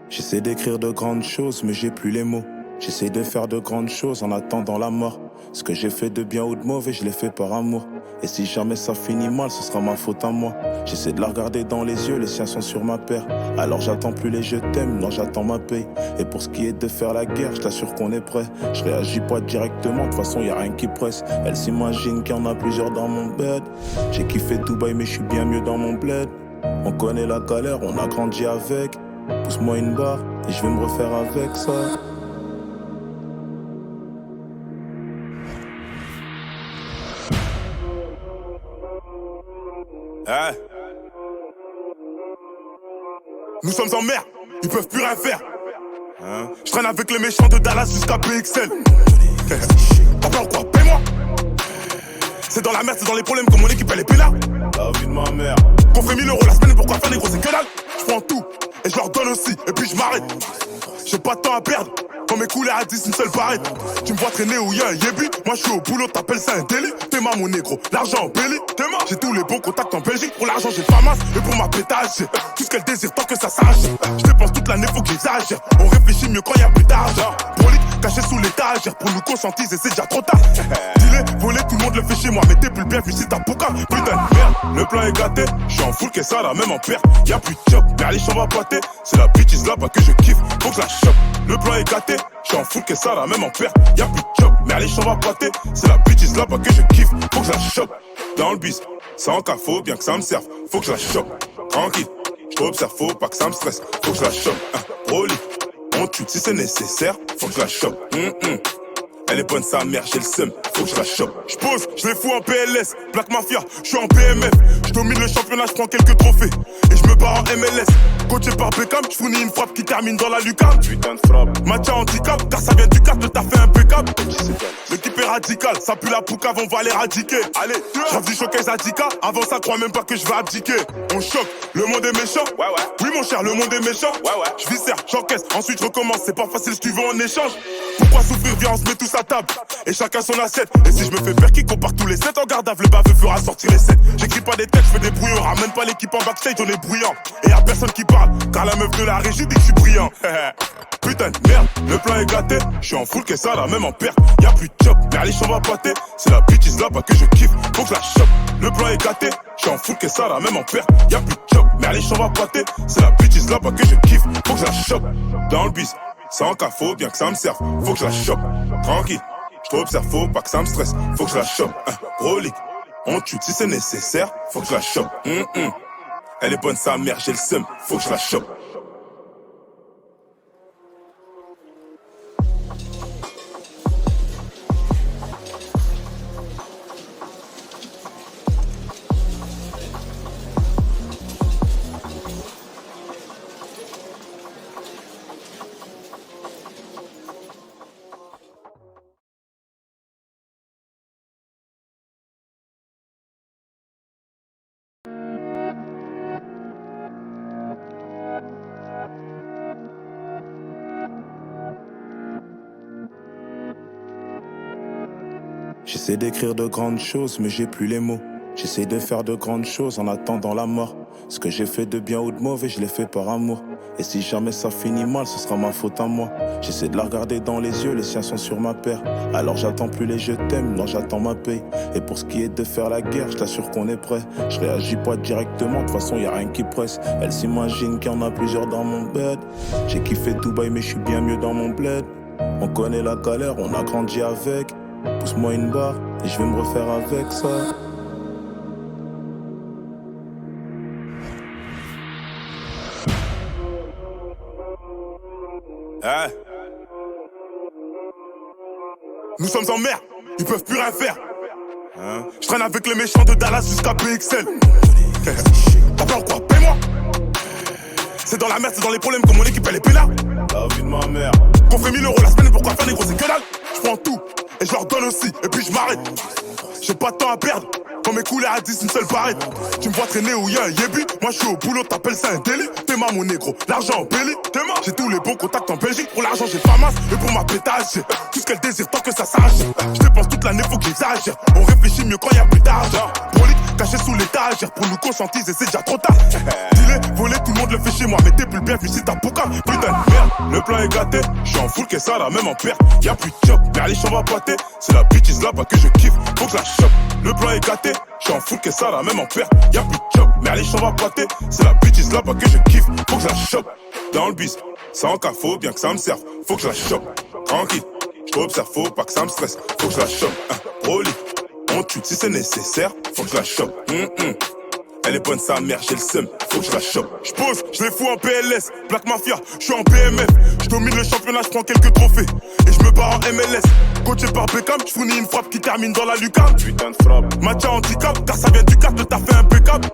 J'essaie d'écrire de grandes choses, mais j'ai plus les mots. J'essaie de faire de grandes choses en attendant la mort. Ce que j'ai fait de bien ou de mauvais, je l'ai fait par amour. Et si jamais ça finit mal, ce sera ma faute à moi. J'essaie de la regarder dans les yeux, les siens sont sur ma paire. Alors j'attends plus les je t'aime, non j'attends ma paye. Et pour ce qui est de faire la guerre, je t'assure qu'on est prêt. Je réagis pas directement, de toute façon y a rien qui presse. Elle s'imagine qu'il y en a plusieurs dans mon bed. J'ai kiffé Dubaï mais je suis bien mieux dans mon bled. On connaît la galère, on a grandi avec. Pousse-moi une barre et je vais me refaire avec ça. Nous sommes en mer, ils peuvent plus rien faire. Je traîne avec les méchants de Dallas jusqu'à PXL. T'as peur quoi? Paie-moi. C'est dans la merde, c'est dans les problèmes que mon équipe elle est pénale. La vie de ma mère. Qu'on fait 1000 € la semaine, pourquoi faire négro c'est que dalle. Je prends tout et je leur donne aussi et puis je m'arrête. J'ai pas de temps à perdre. Quand mes couleurs à 10, une seule barrette. Tu me vois traîner où y'a un yébi. Moi je suis au boulot, t'appelles ça un délit. T'es ma mon négro, l'argent en belly. T'es ma, j'ai tous les bons contacts en Belgique. Pour l'argent j'ai pas masse, et pour ma pétage j'ai tout ce qu'elle désire tant que ça sache. Je dépense toute l'année, faut que j'exagère. On réfléchit mieux quand y'a plus d'argent. Prolique, caché sous l'étagère pour nous conscientiser, c'est déjà trop tard. Dealer, voler, tout le monde le fait chez moi, mais t'es plus le bienvenu si t'as pouca. Putain de merde, le plan est gâté, j'suis en full que ça la même en perte. Y'a plus de chop, mais allez, j'en va pâter. C'est la bitch là-bas que je kiffe, faut que je la chope. Le plan est gâté, j'suis en full que ça la même en perte. Y'a plus de chop, mais allez, j'en va pâter. C'est la bitch là-bas que je kiffe, faut que je la chope. Dans le bis, sans cas, faut bien que ça me serve, faut que je la chope. Tranquille, j't'observe, faut pas que ça me stresse, faut que je la chope. Rolly, on tue si c'est nécessaire, faut que je la chope. Elle est bonne sa mère, j'ai le seum, faut que je la chope. J'pose, je les fous en PLS, Black Mafia, j'suis en BMF. J'domine le championnat, j'prends quelques trophées. Et j'me barre en MLS. Coaché par Beckham, j'fournis une frappe qui termine dans la lucarne. Putain de frappe. Match à handicap, car ça vient du cadre, t'as fait impeccable. L'équipe est radicale, ça pue la poucave, on va l'éradiquer. Allez, j'rêve du showcase à 10K, avant ça crois même pas que je vais abdiquer. On choque, le monde est méchant. Ouais. Oui mon cher, le monde est méchant. Ouais. J'viscère, j'encaisse, ensuite je recommence, c'est pas facile si tu veux en échange. Pourquoi souffrir, viens on se met tous à table. Et chacun son assiette. Et si je me fais perquis, qu'on part tous les 7 en garde à le baveux fera sortir les 7. J'écris pas des textes, je fais des brouillons. Ramène pas l'équipe en backstage, on est bruyant. Et y'a personne qui parle, car la meuf de la régie dit que je suis brillant. Putain de merde, le plan est gâté. J'suis en full que ça, la même en perte. Y'a plus de chop, mais allez, j'en va pâter. C'est la bitch là-bas que je kiffe, faut que je la chope. Le plan est gâté, j'suis en full que ça, la même en perte. Y'a plus de chop, mais allez, j'en va pâter. C'est la bitch là-bas que je kiffe, faut que je la chope. Dans le bis, sans cas, faut bien que ça me serve, faut que je la chope. Tranquille, j't'observe, faut pas que ça me stresse, faut que je la chope. Rolly, on tue si c'est nécessaire, faut que je la chope. Elle est bonne sa mère, j'ai le seum, faut que je la chope. J'essaie d'écrire de grandes choses, mais j'ai plus les mots. J'essaie de faire de grandes choses en attendant la mort. Ce que j'ai fait de bien ou de mauvais, je l'ai fait par amour. Et si jamais ça finit mal, ce sera ma faute à moi. J'essaie de la regarder dans les yeux, les siens sont sur ma paire. Alors j'attends plus les je t'aime, non j'attends ma paye. Et pour ce qui est de faire la guerre, je t'assure qu'on est prêt. Je réagis pas directement, de toute façon y a rien qui presse. Elle s'imagine qu'il y en a plusieurs dans mon bed. J'ai kiffé Dubaï mais je suis bien mieux dans mon bled. On connaît la galère, on a grandi avec. Pousse-moi une barre et je vais me refaire avec ça. Nous sommes en mer, ils peuvent plus rien faire. Je traîne avec les méchants de Dallas jusqu'à PXL. T'as peur ou quoi? Paye-moi. C'est dans la merde, c'est dans les problèmes que mon équipe elle est pénale. La vie de ma mère. Qu'on fait 1000 € la semaine, pourquoi faire négro, c'est que dalle. Je prends tout et je leur donne aussi, et puis je m'arrête. J'ai pas de temps à perdre. Quand mes couleurs à 10, une seule barrette. Tu me vois traîner où y'a un yébi. Moi je suis au boulot, t'appelles ça un délit. T'es ma mon négro, l'argent en belly. T'es ma, j'ai tous les bons contacts en Belgique. Pour l'argent j'ai pas masse, et pour ma pétage j'ai tout ce qu'elle désire tant que ça s'arrache. Je dépense toute l'année, faut que j'exagère. On réfléchit mieux quand y'a plus d'argent. Prolique, caché sous l'étagère. Pour nous conscientiser, c'est déjà trop tard. Dealer, voler, tout le monde le fait chez moi. Mais t'es plus le bienvenu si t'as pouca. Putain de merde, le plan est gâté. J'suis en full que ça, la même en perte. Y'a plus de chop, mais allez, j'en va pâter. C'est la bitch là-bas que je kiffe, faut que je la chope. Le plan est gâté, j'suis en full que ça, la même en perte. Y'a plus de chop, mais allez, j'en va pâter. C'est la bitch là-bas que je kiffe, faut que je la chope. Dans le bis, sans cas, faut bien que ça me serve, faut que je la chope. Tranquille, j't'observe, faut pas que ça me stresse, faut que je la chope. Rolly, on tue si c'est nécessaire, faut que je la chope. Elle est bonne sa mère, j'ai le seum, faut que je la chope. J'pose, je les fous en PLS, Black Mafia, j'suis en BMF. J'domine le championnat, j'prends quelques trophées. Et je me barre en MLS. Coaché par Beckham, j'fournis une frappe qui termine dans la lucarne. Putain de frappe. Match à handicap, car ça vient du cadre, t'as fait impeccable.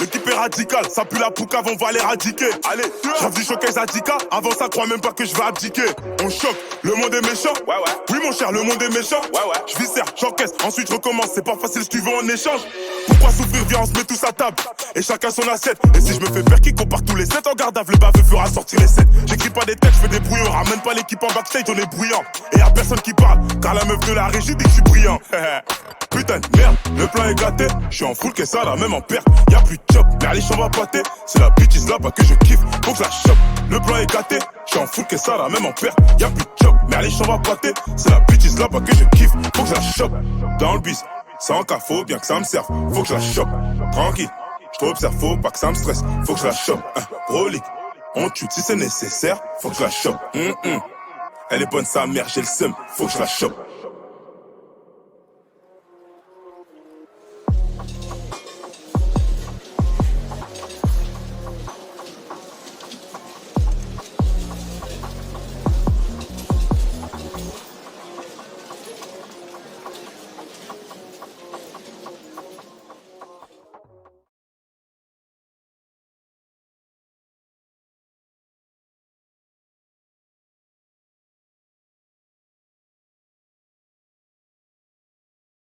L'équipe est radicale, ça pue la poucave, on va l'éradiquer. Allez, j'rêve du showcase à 10K, avant ça crois même pas que je vais abdiquer. On choque, le monde est méchant. Ouais. Oui mon cher, le monde est méchant. Ouais. J'viscère, j'encaisse, ensuite je recommence, c'est pas facile si tu veux en échange. Pourquoi souffrir, viens on se met tous à table. Et chacun son assiette. Et si je me fais perquis, qu'on part tous les 7 en garde à le baveux fera sortir les 7. J'écris pas des textes, je fais des brouillons. Ramène pas l'équipe en backstage, on est bruyant. Et y'a personne qui parle, car la meuf de la régie dit que je suis brillant. Putain de merde, le plan est gâté. J'suis en full que ça, la même en perte. Y'a plus de chop, mais allez, j'en va pâter. C'est la bitch là-bas que je kiffe, faut que je la chope. Le plan est gâté, J'suis en full que ça là, même en perte, y'a plus de job. Mais allez, j'en va pâter, c'est la bêtise là-bas que je kiffe. Faut que je la chope, dans le bis, sans cas, faut bien que ça me serve. Faut que je la chope, tranquille, j't'observe, faut pas que ça me stresse. Faut que je la chope, brolique, on tue si c'est nécessaire. Faut que je la chope, Elle est bonne sa mère, j'ai le seum, faut que je la chope.